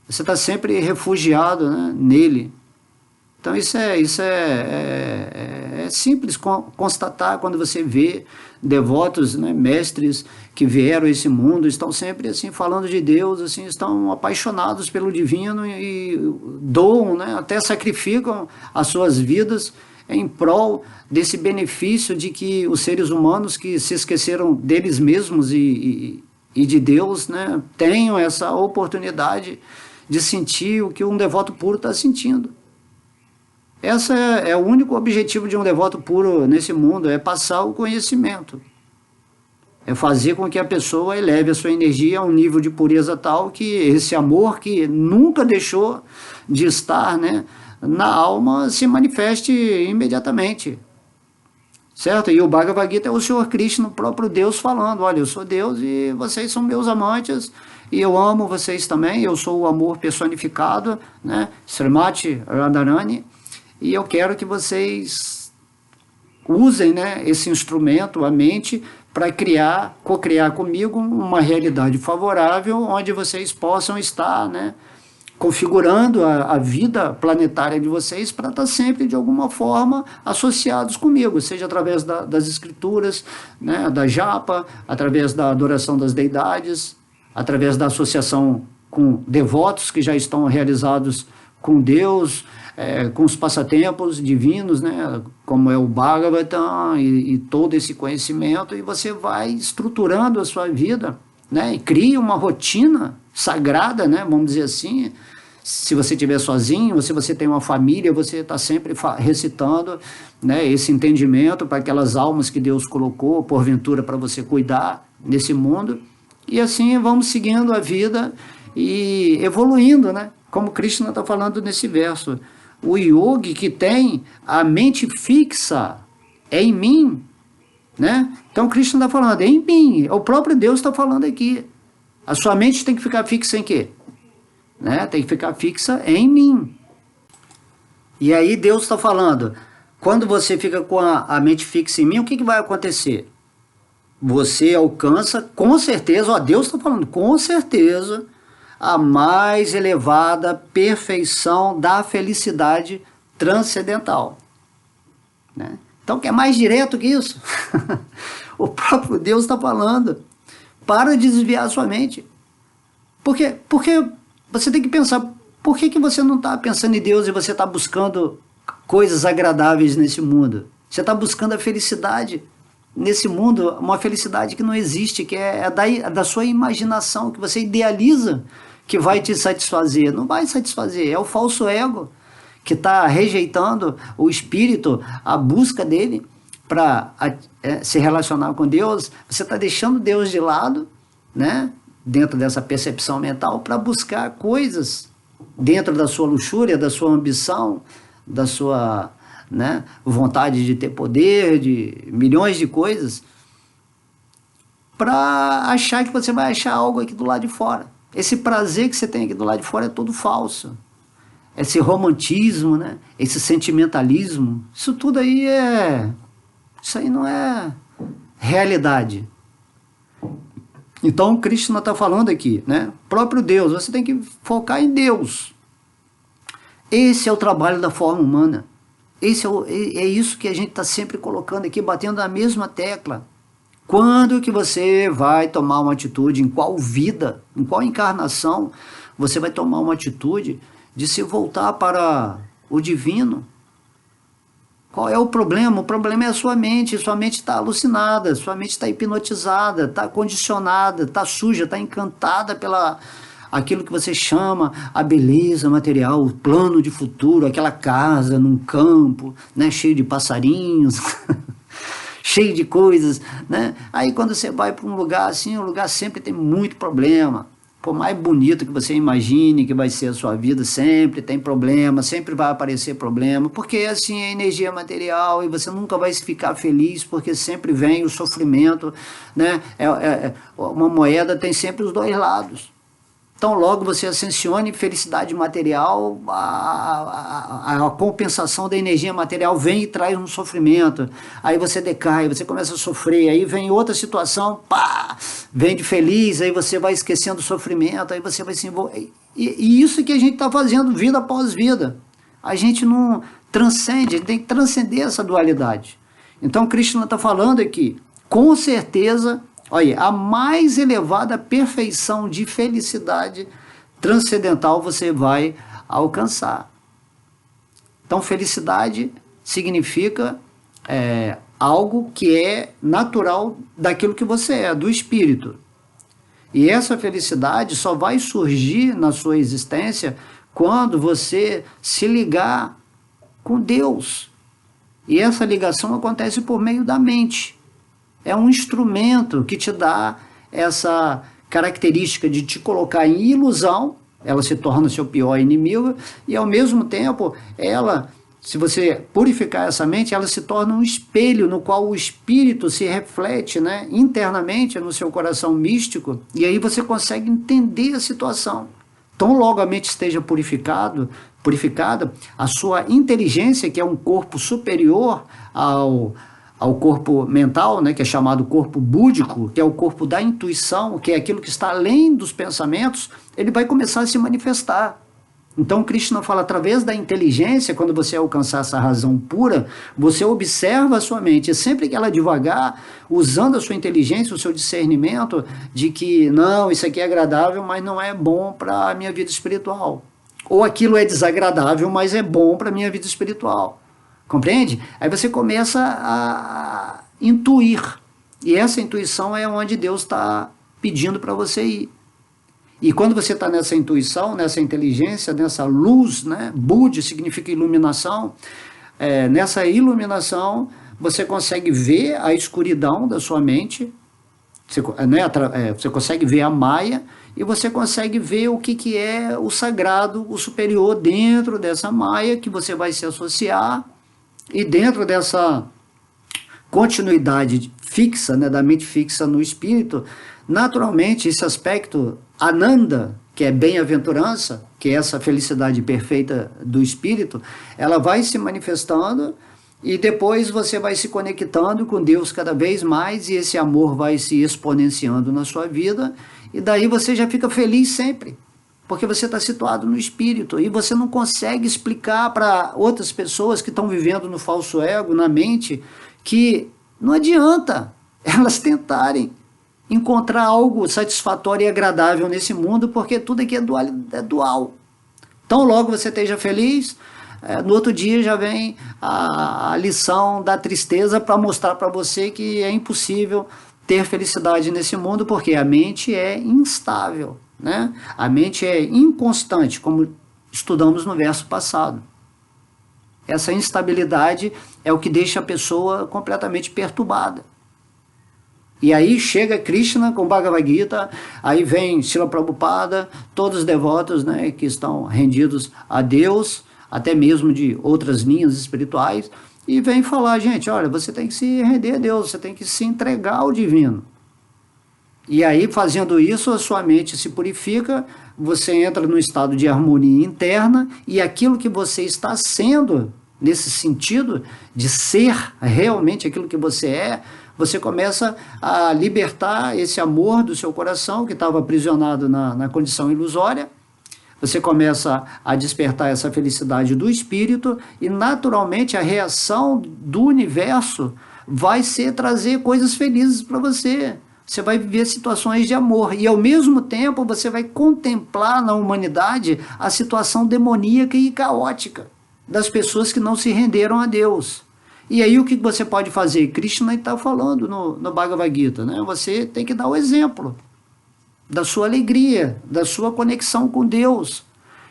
Você está sempre refugiado, né, nele. Então isso é simples constatar quando você vê devotos, né, mestres que vieram a esse mundo, estão sempre assim falando de Deus, assim, estão apaixonados pelo divino e doam, né, até sacrificam as suas vidas em prol desse benefício de que os seres humanos que se esqueceram deles mesmos e de Deus, né, tenham essa oportunidade de sentir o que um devoto puro está sentindo. Esse é o único objetivo de um devoto puro nesse mundo, é passar o conhecimento. É fazer com que a pessoa eleve a sua energia a um nível de pureza tal que esse amor que nunca deixou de estar, né, na alma se manifeste imediatamente. Certo? E o Bhagavad Gita é o Senhor Krishna, o próprio Deus falando, olha, eu sou Deus e vocês são meus amantes, e eu amo vocês também, eu sou o amor personificado, né, Srimati Radharani, e eu quero que vocês usem, né, esse instrumento, a mente, para co-criar comigo uma realidade favorável, onde vocês possam estar, né, configurando a vida planetária de vocês para estar sempre, de alguma forma, associados comigo, seja através das escrituras, né, da japa, através da adoração das deidades, através da associação com devotos que já estão realizados com Deus, com os passatempos divinos, né, como é o Bhagavatam e todo esse conhecimento, e você vai estruturando a sua vida, né, e cria uma rotina sagrada, né, vamos dizer assim. Se você estiver sozinho, ou se você tem uma família, você está sempre recitando, né, esse entendimento para aquelas almas que Deus colocou, porventura, para você cuidar nesse mundo, e assim vamos seguindo a vida e evoluindo, né, como Krishna está falando nesse verso. O yogi que tem a mente fixa é em mim, né? Então Krishna está falando, é em mim, o próprio Deus está falando aqui. A sua mente tem que ficar fixa em quê? Né? Tem que ficar fixa em mim. E aí Deus está falando, quando você fica com a mente fixa em mim, o que vai acontecer? Você alcança, com certeza, ó, Deus está falando, com certeza, a mais elevada perfeição da felicidade transcendental. Né? Então, quer mais direto que isso? O próprio Deus está falando. Para de desviar a sua mente. Porque você tem que pensar, por que você não está pensando em Deus e você está buscando coisas agradáveis nesse mundo? Você está buscando a felicidade nesse mundo, uma felicidade que não existe, que é da sua imaginação, que você idealiza que vai te satisfazer. Não vai satisfazer, é o falso ego que está rejeitando o espírito, a busca dele para se relacionar com Deus, você está deixando Deus de lado, né, dentro dessa percepção mental, para buscar coisas dentro da sua luxúria, da sua ambição, da sua, né, vontade de ter poder, de milhões de coisas, para achar que você vai achar algo aqui do lado de fora. Esse prazer que você tem aqui do lado de fora é todo falso. Esse romantismo, né, esse sentimentalismo, isso tudo aí isso aí não é realidade. Então, Krishna está falando aqui, né? Próprio Deus, você tem que focar em Deus. Esse é o trabalho da forma humana. É isso que a gente está sempre colocando aqui, batendo na mesma tecla. Quando que você vai tomar uma atitude, em qual vida, em qual encarnação, você vai tomar uma atitude de se voltar para o divino? Qual é o problema? O problema é a sua mente está alucinada, sua mente está hipnotizada, está condicionada, está suja, está encantada pela aquilo que você chama a beleza material, o plano de futuro, aquela casa num campo, né, cheio de passarinhos, cheio de coisas, né? Aí quando você vai para um lugar assim, o lugar sempre tem muito problema. Por mais bonito que você imagine que vai ser a sua vida, sempre tem problema, sempre vai aparecer problema, porque assim é energia material e você nunca vai ficar feliz, porque sempre vem o sofrimento, né? Uma moeda tem sempre os dois lados. Então logo você ascensione felicidade material, a compensação da energia material vem e traz um sofrimento, aí você decai, você começa a sofrer, aí vem outra situação, pá, vem de feliz, aí você vai esquecendo o sofrimento, aí você vai se envolver, e isso que a gente está fazendo vida após vida, a gente não transcende, a gente tem que transcender essa dualidade. Então Krishna está falando aqui, com certeza, olha, a mais elevada perfeição de felicidade transcendental você vai alcançar. Então, felicidade significa algo que é natural daquilo que você é, do espírito. E essa felicidade só vai surgir na sua existência quando você se ligar com Deus. E essa ligação acontece por meio da mente. É um instrumento que te dá essa característica de te colocar em ilusão, ela se torna seu pior inimigo, e ao mesmo tempo, ela, se você purificar essa mente, ela se torna um espelho no qual o espírito se reflete, né, internamente no seu coração místico, e aí você consegue entender a situação. Tão logo a mente esteja purificada, a sua inteligência, que é um corpo superior ao corpo mental, né, que é chamado corpo búdico, que é o corpo da intuição, que é aquilo que está além dos pensamentos, ele vai começar a se manifestar. Então Krishna fala, através da inteligência, quando você alcançar essa razão pura, você observa a sua mente, e sempre que ela devagar, usando a sua inteligência, o seu discernimento, de que não, isso aqui é agradável, mas não é bom para a minha vida espiritual. Ou aquilo é desagradável, mas é bom para a minha vida espiritual. Compreende? Aí você começa a intuir. E essa intuição é onde Deus está pedindo para você ir. E quando você está nessa intuição, nessa inteligência, nessa luz, né? Budi significa iluminação. Nessa iluminação, você consegue ver a escuridão da sua mente. Você consegue ver a Maya e você consegue ver o que é o sagrado, o superior dentro dessa Maya que você vai se associar. E dentro dessa continuidade fixa, né, da mente fixa no espírito, naturalmente esse aspecto Ananda, que é bem-aventurança, que é essa felicidade perfeita do espírito, ela vai se manifestando e depois você vai se conectando com Deus cada vez mais e esse amor vai se exponenciando na sua vida e daí você já fica feliz sempre. Porque você está situado no espírito e você não consegue explicar para outras pessoas que estão vivendo no falso ego, na mente, que não adianta elas tentarem encontrar algo satisfatório e agradável nesse mundo, porque tudo aqui é dual. Então logo você esteja feliz, no outro dia já vem a lição da tristeza para mostrar para você que é impossível ter felicidade nesse mundo, porque a mente é instável. Né? A mente é inconstante, como estudamos no verso passado. Essa instabilidade é o que deixa a pessoa completamente perturbada. E aí chega Krishna com Bhagavad Gita, aí vem Srila Prabhupada, todos os devotos, né, que estão rendidos a Deus, até mesmo de outras linhas espirituais, e vem falar, gente, olha, você tem que se render a Deus, você tem que se entregar ao divino. E aí, fazendo isso, a sua mente se purifica, você entra num estado de harmonia interna, e aquilo que você está sendo, nesse sentido de ser realmente aquilo que você é, você começa a libertar esse amor do seu coração, que estava aprisionado na condição ilusória, você começa a despertar essa felicidade do espírito, e naturalmente a reação do universo vai ser trazer coisas felizes para você. Você vai viver situações de amor, e ao mesmo tempo você vai contemplar na humanidade a situação demoníaca e caótica das pessoas que não se renderam a Deus. E aí o que você pode fazer? Krishna está falando no Bhagavad Gita, né? Você tem que dar o exemplo da sua alegria, da sua conexão com Deus.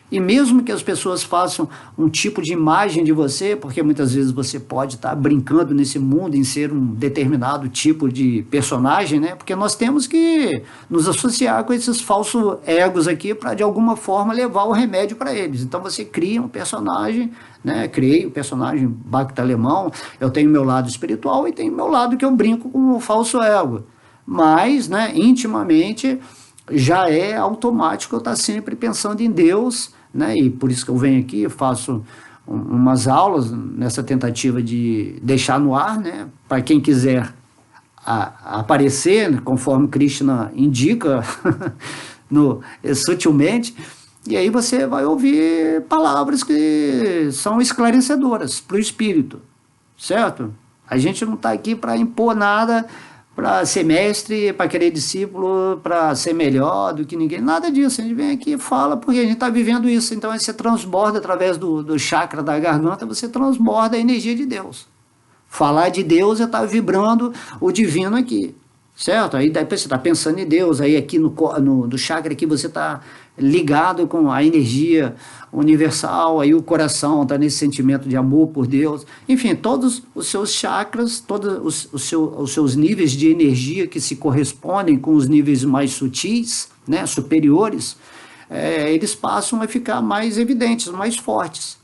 E mesmo que as pessoas façam um tipo de imagem de você, porque muitas vezes você pode estar brincando nesse mundo em ser um determinado tipo de personagem, né? Porque nós temos que nos associar com esses falsos egos aqui para de alguma forma levar o remédio para eles. Então você cria um personagem, né? Criei o personagem Bhakta Alemão, eu tenho meu lado espiritual e tenho meu lado que eu brinco com o falso ego. Mas, né, intimamente, já é automático eu estar sempre pensando em Deus, né? E por isso que eu venho aqui, eu faço umas aulas nessa tentativa de deixar no ar, né? Para quem quiser aparecer, conforme Krishna indica, sutilmente, e aí você vai ouvir palavras que são esclarecedoras para o espírito, certo? A gente não está aqui para impor nada, para ser mestre, para querer discípulo, para ser melhor do que ninguém, nada disso. A gente vem aqui e fala porque a gente está vivendo isso. Então você transborda através do chakra da garganta, você transborda a energia de Deus. Falar de Deus é estar vibrando o divino aqui, certo? Aí depois você está pensando em Deus, aí aqui no chakra aqui você está ligado com a energia universal, aí o coração está nesse sentimento de amor por Deus. Enfim, todos os seus chakras, todos os seus níveis de energia que se correspondem com os níveis mais sutis, né, superiores, eles passam a ficar mais evidentes, mais fortes.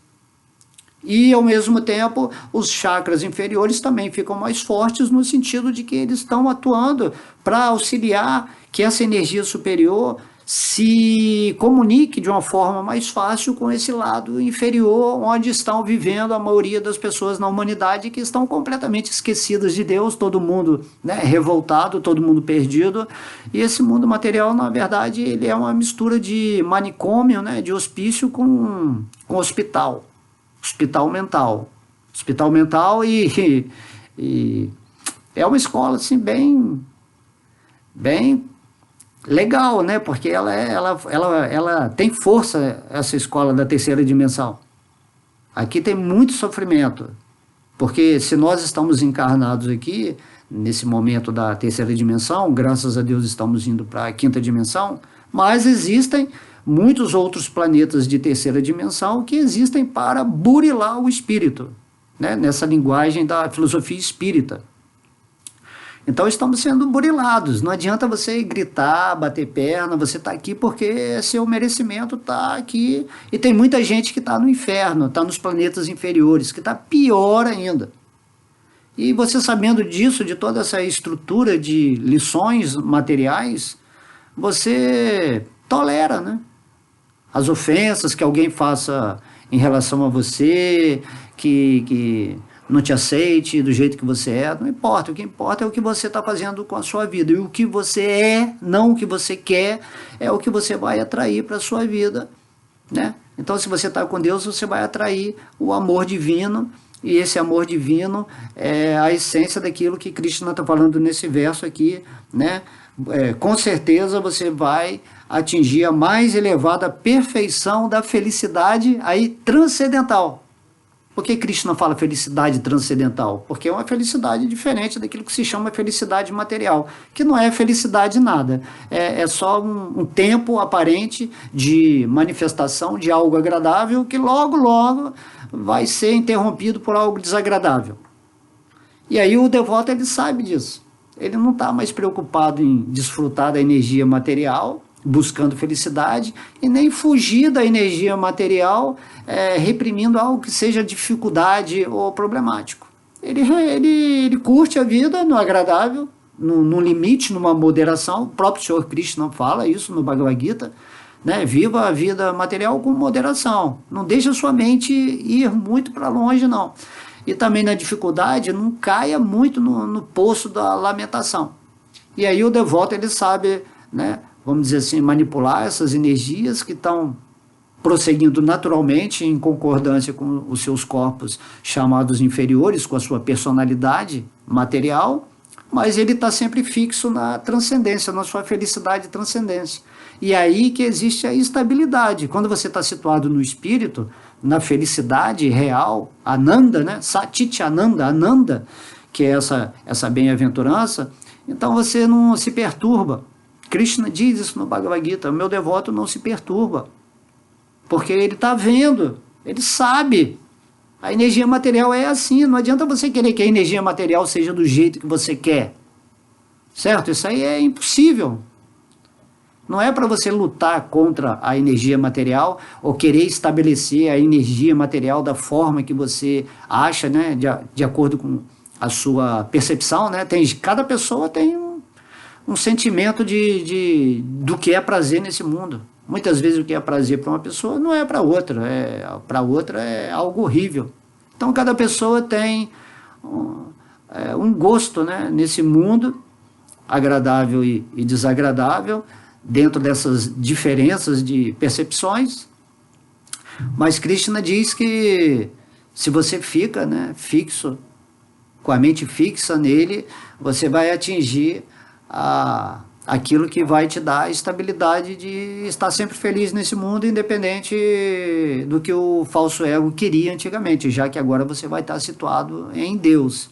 E, ao mesmo tempo, os chakras inferiores também ficam mais fortes no sentido de que eles estão atuando para auxiliar que essa energia superior se comunique de uma forma mais fácil com esse lado inferior, onde estão vivendo a maioria das pessoas na humanidade que estão completamente esquecidas de Deus, todo mundo, né, revoltado, todo mundo perdido. E esse mundo material, na verdade, ele é uma mistura de manicômio, né, de hospício com hospital. Hospital mental. Hospital mental e é uma escola assim bem legal, né? Porque ela tem força, essa escola da terceira dimensão. Aqui tem muito sofrimento, porque se nós estamos encarnados aqui, nesse momento da terceira dimensão, graças a Deus estamos indo para a quinta dimensão, mas existem muitos outros planetas de terceira dimensão que existem para burilar o espírito, né? Nessa linguagem da filosofia espírita. Então estamos sendo burilados, não adianta você gritar, bater perna, você está aqui porque seu merecimento está aqui, e tem muita gente que está no inferno, está nos planetas inferiores, que está pior ainda. E você sabendo disso, de toda essa estrutura de lições materiais, você tolera, né? As ofensas que alguém faça em relação a você, que não te aceite do jeito que você é, não importa. O que importa é o que você está fazendo com a sua vida. E o que você é, não o que você quer, é o que você vai atrair para a sua vida, né? Então, se você está com Deus, você vai atrair o amor divino, e esse amor divino é a essência daquilo que Krishna está falando nesse verso aqui, né? Com certeza você vai atingir a mais elevada perfeição da felicidade aí transcendental. Por que Krishna fala felicidade transcendental? Porque é uma felicidade diferente daquilo que se chama felicidade material, que não é felicidade nada, é só um tempo aparente de manifestação de algo agradável que logo, logo vai ser interrompido por algo desagradável. E aí o devoto, ele sabe disso. Ele não está mais preocupado em desfrutar da energia material, buscando felicidade, e nem fugir da energia material, reprimindo algo que seja dificuldade ou problemático. Ele curte a vida no agradável, no limite, numa moderação. O próprio Senhor Krishna fala isso no Bhagavad Gita, né? Viva a vida material com moderação. Não deixe a sua mente ir muito para longe, não. E também na dificuldade, não caia muito no poço da lamentação. E aí o devoto, ele sabe, né, vamos dizer assim, manipular essas energias que estão prosseguindo naturalmente em concordância com os seus corpos chamados inferiores, com a sua personalidade material, mas ele está sempre fixo na transcendência, na sua felicidade e transcendência. E aí que existe a estabilidade. Quando você está situado no espírito, na felicidade real, Ananda, né? Satchit Ananda, Ananda, que é essa bem-aventurança, então você não se perturba. Krishna diz isso no Bhagavad Gita: o meu devoto não se perturba, porque ele está vendo, ele sabe. A energia material é assim, não adianta você querer que a energia material seja do jeito que você quer, certo? Isso aí é impossível. Não é para você lutar contra a energia material ou querer estabelecer a energia material da forma que você acha, né, de acordo com a sua percepção, né? Cada pessoa tem um sentimento do que é prazer nesse mundo. Muitas vezes o que é prazer para uma pessoa não é para outra, para outra é algo horrível. Então cada pessoa tem um gosto, né, nesse mundo, agradável e desagradável, dentro dessas diferenças de percepções. Mas Krishna diz que se você fica, né, fixo, com a mente fixa nele, você vai atingir aquilo que vai te dar a estabilidade de estar sempre feliz nesse mundo, independente do que o falso ego queria antigamente, já que agora você vai estar situado em Deus.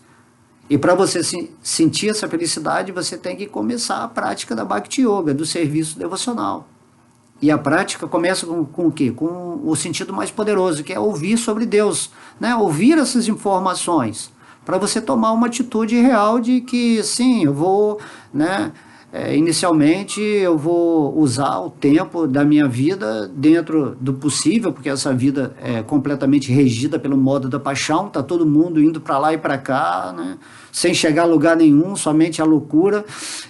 E para você sentir essa felicidade, você tem que começar a prática da Bhakti Yoga, do serviço devocional. E a prática começa com o quê? Com o sentido mais poderoso, que é ouvir sobre Deus, né? Ouvir essas informações, para você tomar uma atitude real de que, sim, eu vou, né, inicialmente eu vou usar o tempo da minha vida dentro do possível, porque essa vida é completamente regida pelo modo da paixão, está todo mundo indo para lá e para cá, né, sem chegar a lugar nenhum, somente a loucura.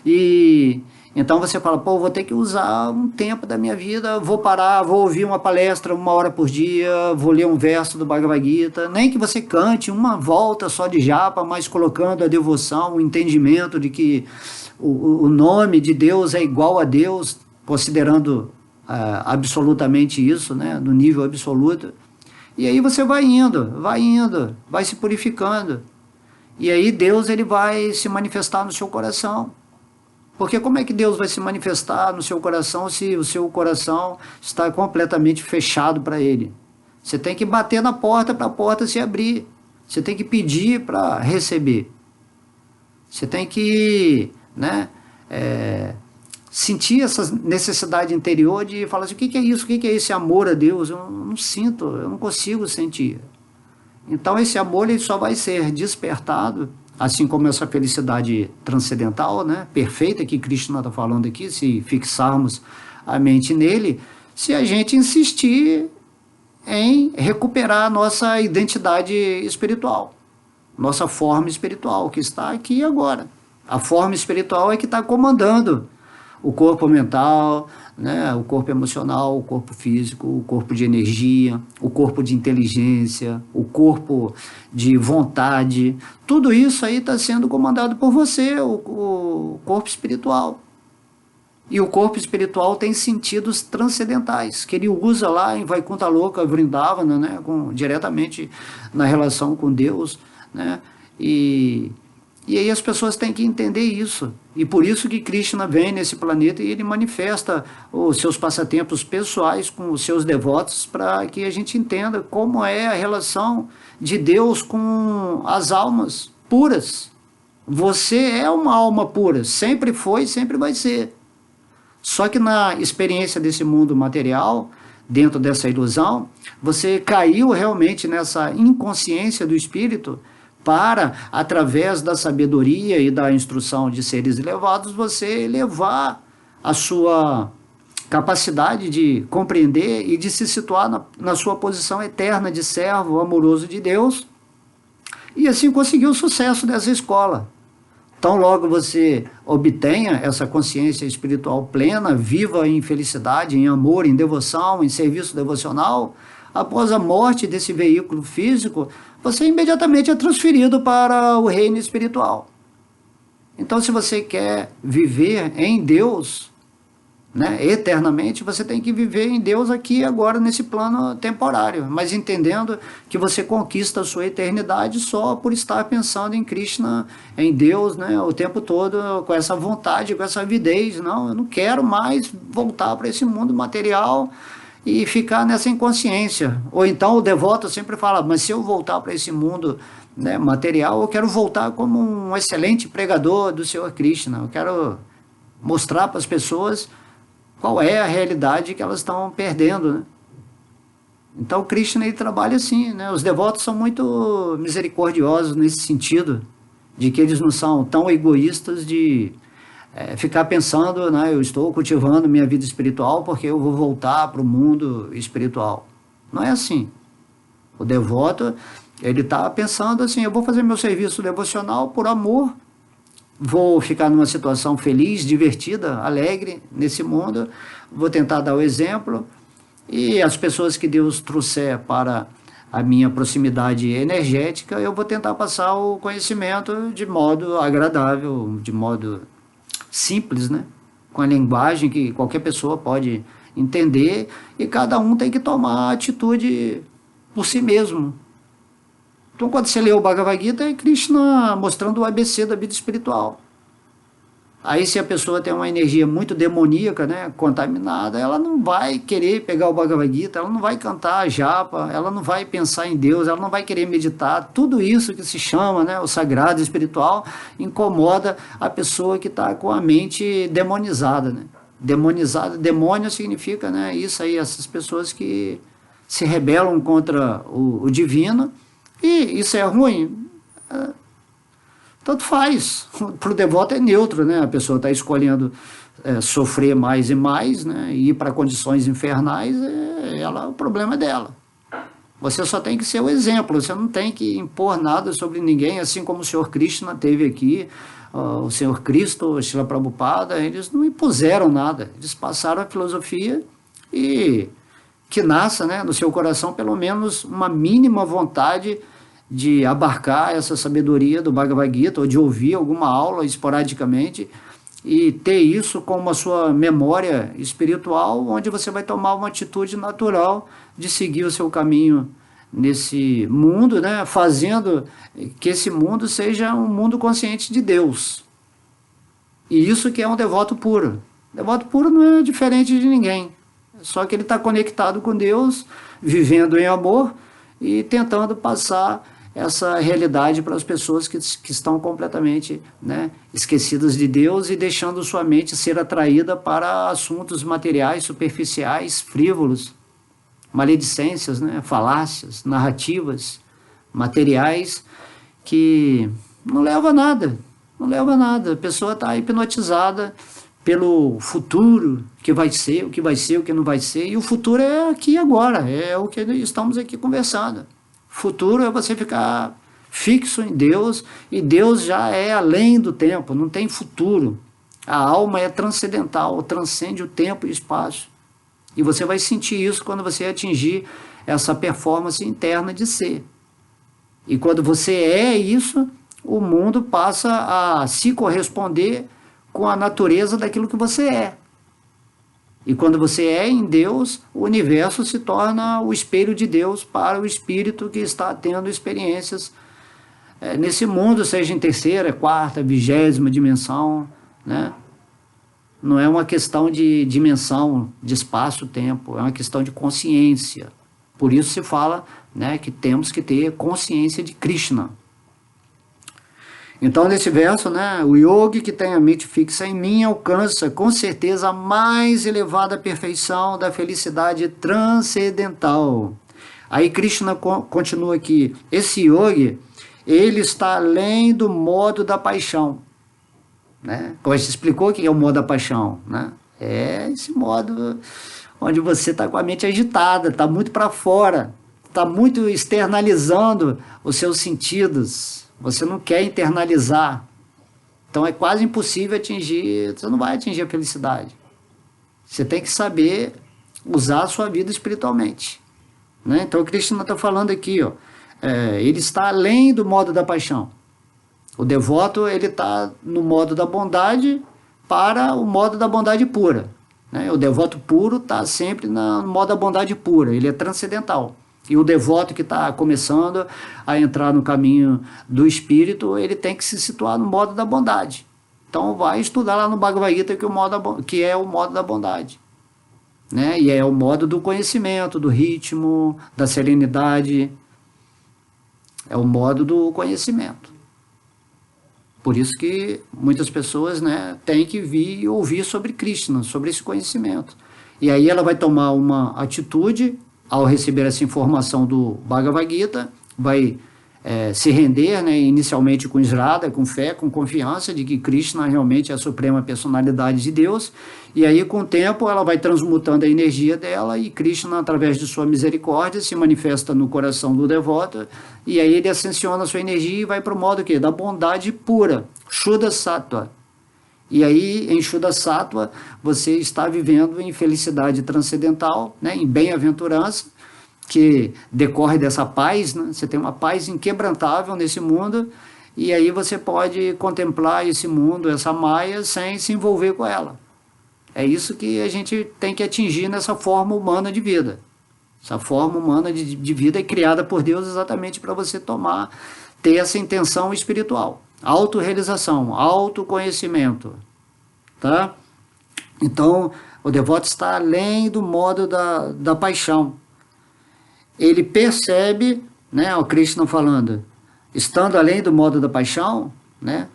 E então você fala, pô, vou ter que usar um tempo da minha vida, vou parar, vou ouvir uma palestra 1 hora por dia, vou ler um verso do Bhagavad Gita, nem que você cante uma volta só de japa, mas colocando a devoção, o entendimento de que o nome de Deus é igual a Deus, considerando absolutamente isso, né, no nível absoluto. E aí você vai indo, vai se purificando. E aí Deus, ele vai se manifestar no seu coração. Porque como é que Deus vai se manifestar no seu coração se o seu coração está completamente fechado para Ele? Você tem que bater na porta para a porta se abrir. Você tem que pedir para receber. Você tem que, né, sentir essa necessidade interior de falar assim, o que é isso? O que é esse amor a Deus? Eu não sinto, eu não consigo sentir. Então esse amor, ele só vai ser despertado, assim como essa felicidade transcendental, né, perfeita, que Krishna está falando aqui, se fixarmos a mente nele, se a gente insistir em recuperar a nossa identidade espiritual, nossa forma espiritual, que está aqui e agora. A forma espiritual é que está comandando o corpo mental, né, o corpo emocional, o corpo físico, o corpo de energia, o corpo de inteligência, o corpo de vontade. Tudo isso aí está sendo comandado por você, o corpo espiritual. E o corpo espiritual tem sentidos transcendentais, que ele usa lá em Vaikuntha Loka, Vrindavana, né, diretamente na relação com Deus, né, e aí as pessoas têm que entender isso. E por isso que Krishna vem nesse planeta e ele manifesta os seus passatempos pessoais com os seus devotos, para que a gente entenda como é a relação de Deus com as almas puras. Você é uma alma pura, sempre foi e sempre vai ser. Só que na experiência desse mundo material, dentro dessa ilusão, você caiu realmente nessa inconsciência do espírito para, através da sabedoria e da instrução de seres elevados, você elevar a sua capacidade de compreender e de se situar na sua posição eterna de servo amoroso de Deus, e assim conseguir o sucesso dessa escola. Tão logo você obtenha essa consciência espiritual plena, viva em felicidade, em amor, em devoção, em serviço devocional, após a morte desse veículo físico, você imediatamente é transferido para o reino espiritual. Então, se você quer viver em Deus, né, eternamente, você tem que viver em Deus aqui e agora, nesse plano temporário, mas entendendo que você conquista a sua eternidade só por estar pensando em Krishna, em Deus, né, o tempo todo, com essa vontade, com essa avidez. Não, eu não quero mais voltar para esse mundo material e ficar nessa inconsciência. Ou então o devoto sempre fala, mas se eu voltar para esse mundo, né, material, eu quero voltar como um excelente pregador do Senhor Krishna, eu quero mostrar para as pessoas qual é a realidade que elas estão perdendo, né? Então, Krishna, ele trabalha assim, né? Os devotos são muito misericordiosos nesse sentido, de que eles não são tão egoístas de ficar pensando, né, eu estou cultivando minha vida espiritual porque eu vou voltar para o mundo espiritual. Não é assim. O devoto, ele está pensando assim, eu vou fazer meu serviço devocional por amor, vou ficar numa situação feliz, divertida, alegre nesse mundo, vou tentar dar o exemplo, e as pessoas que Deus trouxer para a minha proximidade energética, eu vou tentar passar o conhecimento de modo agradável, de modo simples, né? Com a linguagem que qualquer pessoa pode entender, e cada um tem que tomar a atitude por si mesmo. Então, quando você lê o Bhagavad Gita, é Krishna mostrando o ABC da vida espiritual. Aí, se a pessoa tem uma energia muito demoníaca, né, contaminada, ela não vai querer pegar o Bhagavad Gita, ela não vai cantar japa, ela não vai pensar em Deus, ela não vai querer meditar. Tudo isso que se chama, né, o sagrado espiritual, incomoda a pessoa que está com a mente demonizada, né? Demonizada, demônio significa, né, isso aí, essas pessoas que se rebelam contra o divino. E isso é ruim? Tanto faz. Para o devoto é neutro, né? A pessoa está escolhendo sofrer mais e mais, né? E ir para condições infernais, o problema é dela. Você só tem que ser o exemplo, você não tem que impor nada sobre ninguém, assim como o Senhor Krishna teve aqui, o Senhor Cristo, o Srila Prabhupada, eles não impuseram nada, eles passaram a filosofia e que nasça, né, no seu coração pelo menos uma mínima vontade de abarcar essa sabedoria do Bhagavad Gita, ou de ouvir alguma aula esporadicamente, e ter isso como a sua memória espiritual, onde você vai tomar uma atitude natural de seguir o seu caminho nesse mundo, né, fazendo que esse mundo seja um mundo consciente de Deus. E isso que é um devoto puro. Devoto puro não é diferente de ninguém, só que ele está conectado com Deus, vivendo em amor e tentando passar essa realidade para as pessoas que estão completamente, né, esquecidas de Deus e deixando sua mente ser atraída para assuntos materiais, superficiais, frívolos, maledicências, né, falácias, narrativas, materiais que não levam a nada, não levam a nada. A pessoa está hipnotizada pelo futuro, que vai ser, o que vai ser, o que não vai ser, e o futuro é aqui e agora, é o que estamos aqui conversando. Futuro é você ficar fixo em Deus, e Deus já é além do tempo, não tem futuro. A alma é transcendental, transcende o tempo e espaço. E você vai sentir isso quando você atingir essa performance interna de ser. E quando você é isso, o mundo passa a se corresponder com a natureza daquilo que você é. E quando você é em Deus, o universo se torna o espelho de Deus para o espírito que está tendo experiências nesse mundo, seja em terceira, quarta, 20ª dimensão, né? Não é uma questão de dimensão, de espaço-tempo, é uma questão de consciência. Por isso se fala, né, que temos que ter consciência de Krishna. Então, nesse verso, né, o yogi que tem a mente fixa em mim alcança com certeza a mais elevada perfeição da felicidade transcendental. Aí Krishna continua aqui, esse yogi, ele está além do modo da paixão. Né? Como a gente explicou o que é o modo da paixão, né? É esse modo onde você está com a mente agitada, está muito para fora, está muito externalizando os seus sentidos, você não quer internalizar, então é quase impossível atingir, você não vai atingir a felicidade, você tem que saber usar a sua vida espiritualmente, né? Então o Krishna está falando aqui, ó, ele está além do modo da paixão. O devoto, ele está no modo da bondade para o modo da bondade pura. Né? O devoto puro está sempre no modo da bondade pura, ele é transcendental. E o devoto que está começando a entrar no caminho do espírito, ele tem que se situar no modo da bondade. Então vai estudar lá no Bhagavad Gita que é o modo da bondade. Né? E é o modo do conhecimento, do ritmo, da serenidade. É o modo do conhecimento. Por isso que muitas pessoas, né, têm que vir e ouvir sobre Krishna, sobre esse conhecimento. E aí ela vai tomar uma atitude ao receber essa informação do Bhagavad Gita, vai se render, né, inicialmente com Shraddha, com fé, com confiança de que Krishna realmente é a suprema personalidade de Deus, e aí com o tempo ela vai transmutando a energia dela e Krishna, através de sua misericórdia, se manifesta no coração do devoto, e aí ele ascensiona a sua energia e vai para o modo que? Da bondade pura, Shuddha Sattva. E aí, em Shuddha Sattva, você está vivendo em felicidade transcendental, né, em bem-aventurança, que decorre dessa paz, né? Você tem uma paz inquebrantável nesse mundo, e aí você pode contemplar esse mundo, essa Maya, sem se envolver com ela. É isso que a gente tem que atingir nessa forma humana de vida. Essa forma humana de vida é criada por Deus exatamente para você ter essa intenção espiritual. Autorrealização, autoconhecimento. Tá? Então, o devoto está além do modo da paixão. Ele percebe, né, o Krishna falando, estando além do modo da paixão, né,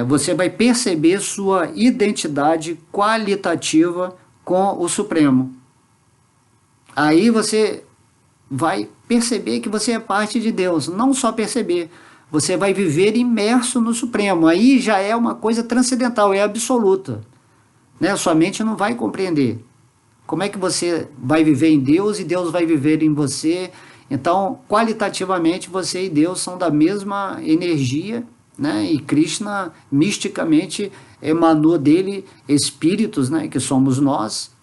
você vai perceber sua identidade qualitativa com o Supremo. Aí você vai perceber que você é parte de Deus, não só perceber, você vai viver imerso no Supremo, aí já é uma coisa transcendental, é absoluta, né? Sua mente não vai compreender. Como é que você vai viver em Deus e Deus vai viver em você? Então, qualitativamente, você e Deus são da mesma energia, né? E Krishna, misticamente, emanou dele espíritos, né? Que somos nós,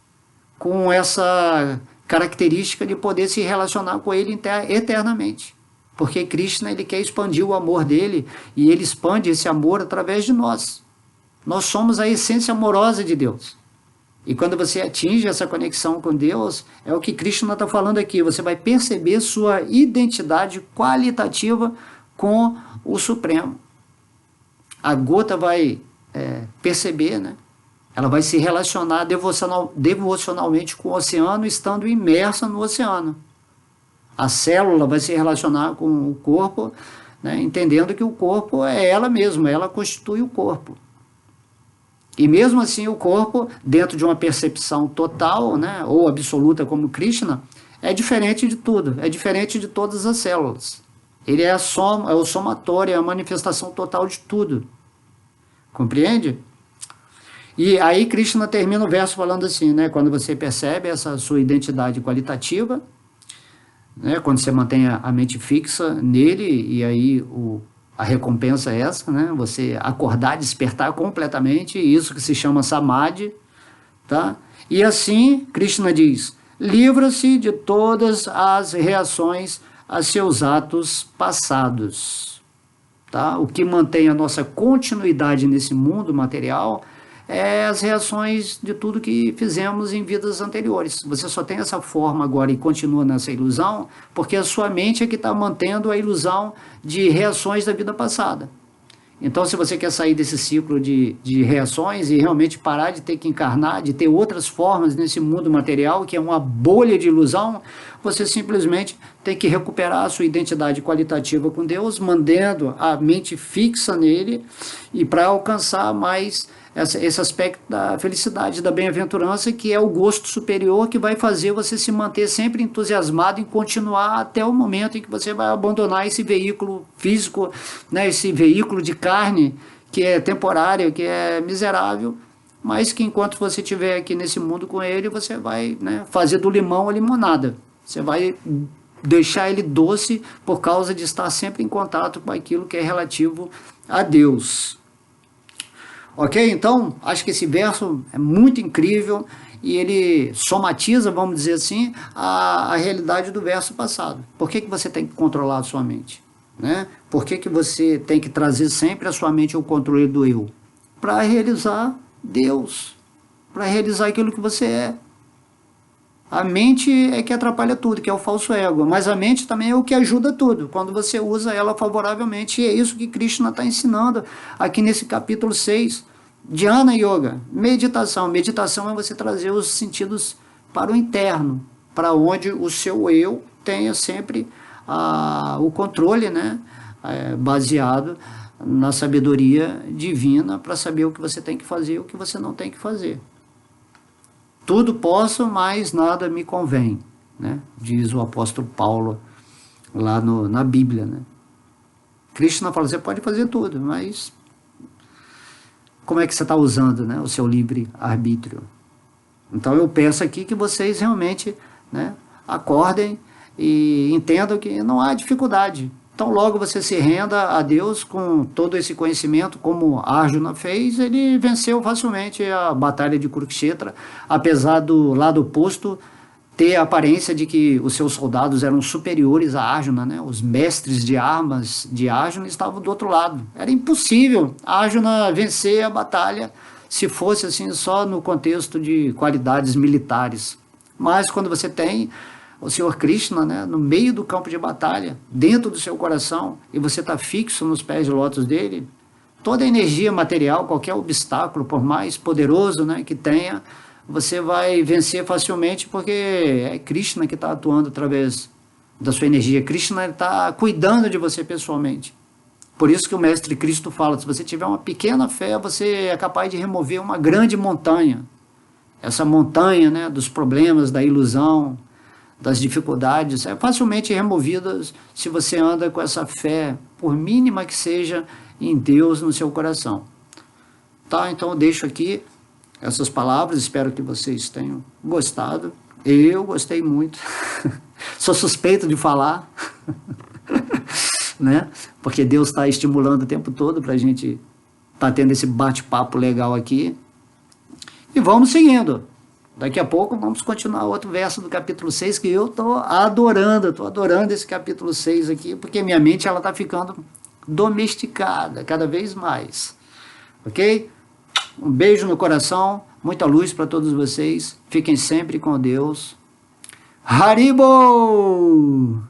com essa característica de poder se relacionar com ele eternamente. Porque Krishna, ele quer expandir o amor dele e ele expande esse amor através de nós. Nós somos a essência amorosa de Deus. E quando você atinge essa conexão com Deus, é o que Krishna está falando aqui, você vai perceber sua identidade qualitativa com o Supremo. A gota vai perceber, né? Ela vai se relacionar devocionalmente com o oceano, estando imersa no oceano. A célula vai se relacionar com o corpo, né? Entendendo que o corpo é ela mesma, ela constitui o corpo. E mesmo assim o corpo, dentro de uma percepção total, né, ou absoluta como Krishna, é diferente de tudo, é diferente de todas as células. Ele é o somatório, é a manifestação total de tudo. Compreende? E aí Krishna termina o verso falando assim, né, quando você percebe essa sua identidade qualitativa, né, quando você mantém a mente fixa nele, e aí a recompensa é essa, né? Você acordar, despertar completamente, isso que se chama samadhi, tá? E assim, Krishna diz, livra-se de todas as reações a seus atos passados, tá? O que mantém a nossa continuidade nesse mundo material é as reações de tudo que fizemos em vidas anteriores. Você só tem essa forma agora e continua nessa ilusão, porque a sua mente é que está mantendo a ilusão de reações da vida passada. Então, se você quer sair desse ciclo de reações e realmente parar de ter que encarnar, de ter outras formas nesse mundo material, que é uma bolha de ilusão, você simplesmente tem que recuperar a sua identidade qualitativa com Deus, mantendo a mente fixa nele, e para alcançar mais esse aspecto da felicidade, da bem-aventurança, que é o gosto superior que vai fazer você se manter sempre entusiasmado em continuar até o momento em que você vai abandonar esse veículo físico, né, esse veículo de carne, que é temporário, que é miserável, mas que enquanto você estiver aqui nesse mundo com ele, você vai, né, fazer do limão a limonada. Você vai deixar ele doce por causa de estar sempre em contato com aquilo que é relativo a Deus. Ok? Então, acho que esse verso é muito incrível e ele somatiza, vamos dizer assim, a realidade do verso passado. Por que você tem que controlar a sua mente? Né? Por que você tem que trazer sempre a sua mente ao controle do eu? Para realizar Deus, para realizar aquilo que você é. A mente é que atrapalha tudo, que é o falso ego, mas a mente também é o que ajuda tudo, quando você usa ela favoravelmente, e é isso que Krishna está ensinando aqui nesse capítulo 6, Dhyana Yoga, meditação. Meditação é você trazer os sentidos para o interno, para onde o seu eu tenha sempre o controle, né, baseado na sabedoria divina, para saber o que você tem que fazer e o que você não tem que fazer. Tudo posso, mas nada me convém, né? Diz o apóstolo Paulo lá na Bíblia, né? Krishna fala, você pode fazer tudo, mas como é que você está usando, né, o seu livre-arbítrio? Então eu peço aqui que vocês realmente, né, acordem e entendam que não há dificuldade. Então logo você se renda a Deus com todo esse conhecimento, como Arjuna fez, ele venceu facilmente a batalha de Kurukshetra, apesar do lado oposto ter a aparência de que os seus soldados eram superiores a Arjuna, né? Os mestres de armas de Arjuna estavam do outro lado. Era impossível Arjuna vencer a batalha se fosse assim só no contexto de qualidades militares. Mas quando você tem o Senhor Krishna, né, no meio do campo de batalha, dentro do seu coração, e você está fixo nos pés de lótus dele, toda a energia material, qualquer obstáculo, por mais poderoso, né, que tenha, você vai vencer facilmente, porque é Krishna que está atuando através da sua energia. Krishna está cuidando de você pessoalmente. Por isso que o Mestre Cristo fala, se você tiver uma pequena fé, você é capaz de remover uma grande montanha. Essa montanha, né, dos problemas, da ilusão, das dificuldades, é facilmente removida se você anda com essa fé, por mínima que seja, em Deus no seu coração. Tá? Então eu deixo aqui essas palavras, espero que vocês tenham gostado. Eu gostei muito. Sou suspeito de falar, né? Porque Deus está estimulando o tempo todo para a gente estar tendo esse bate-papo legal aqui. E vamos seguindo. Daqui a pouco vamos continuar outro verso do capítulo 6, que eu estou adorando esse capítulo 6 aqui, porque minha mente está ficando domesticada cada vez mais. Ok? Um beijo no coração, muita luz para todos vocês, fiquem sempre com Deus. Haribo!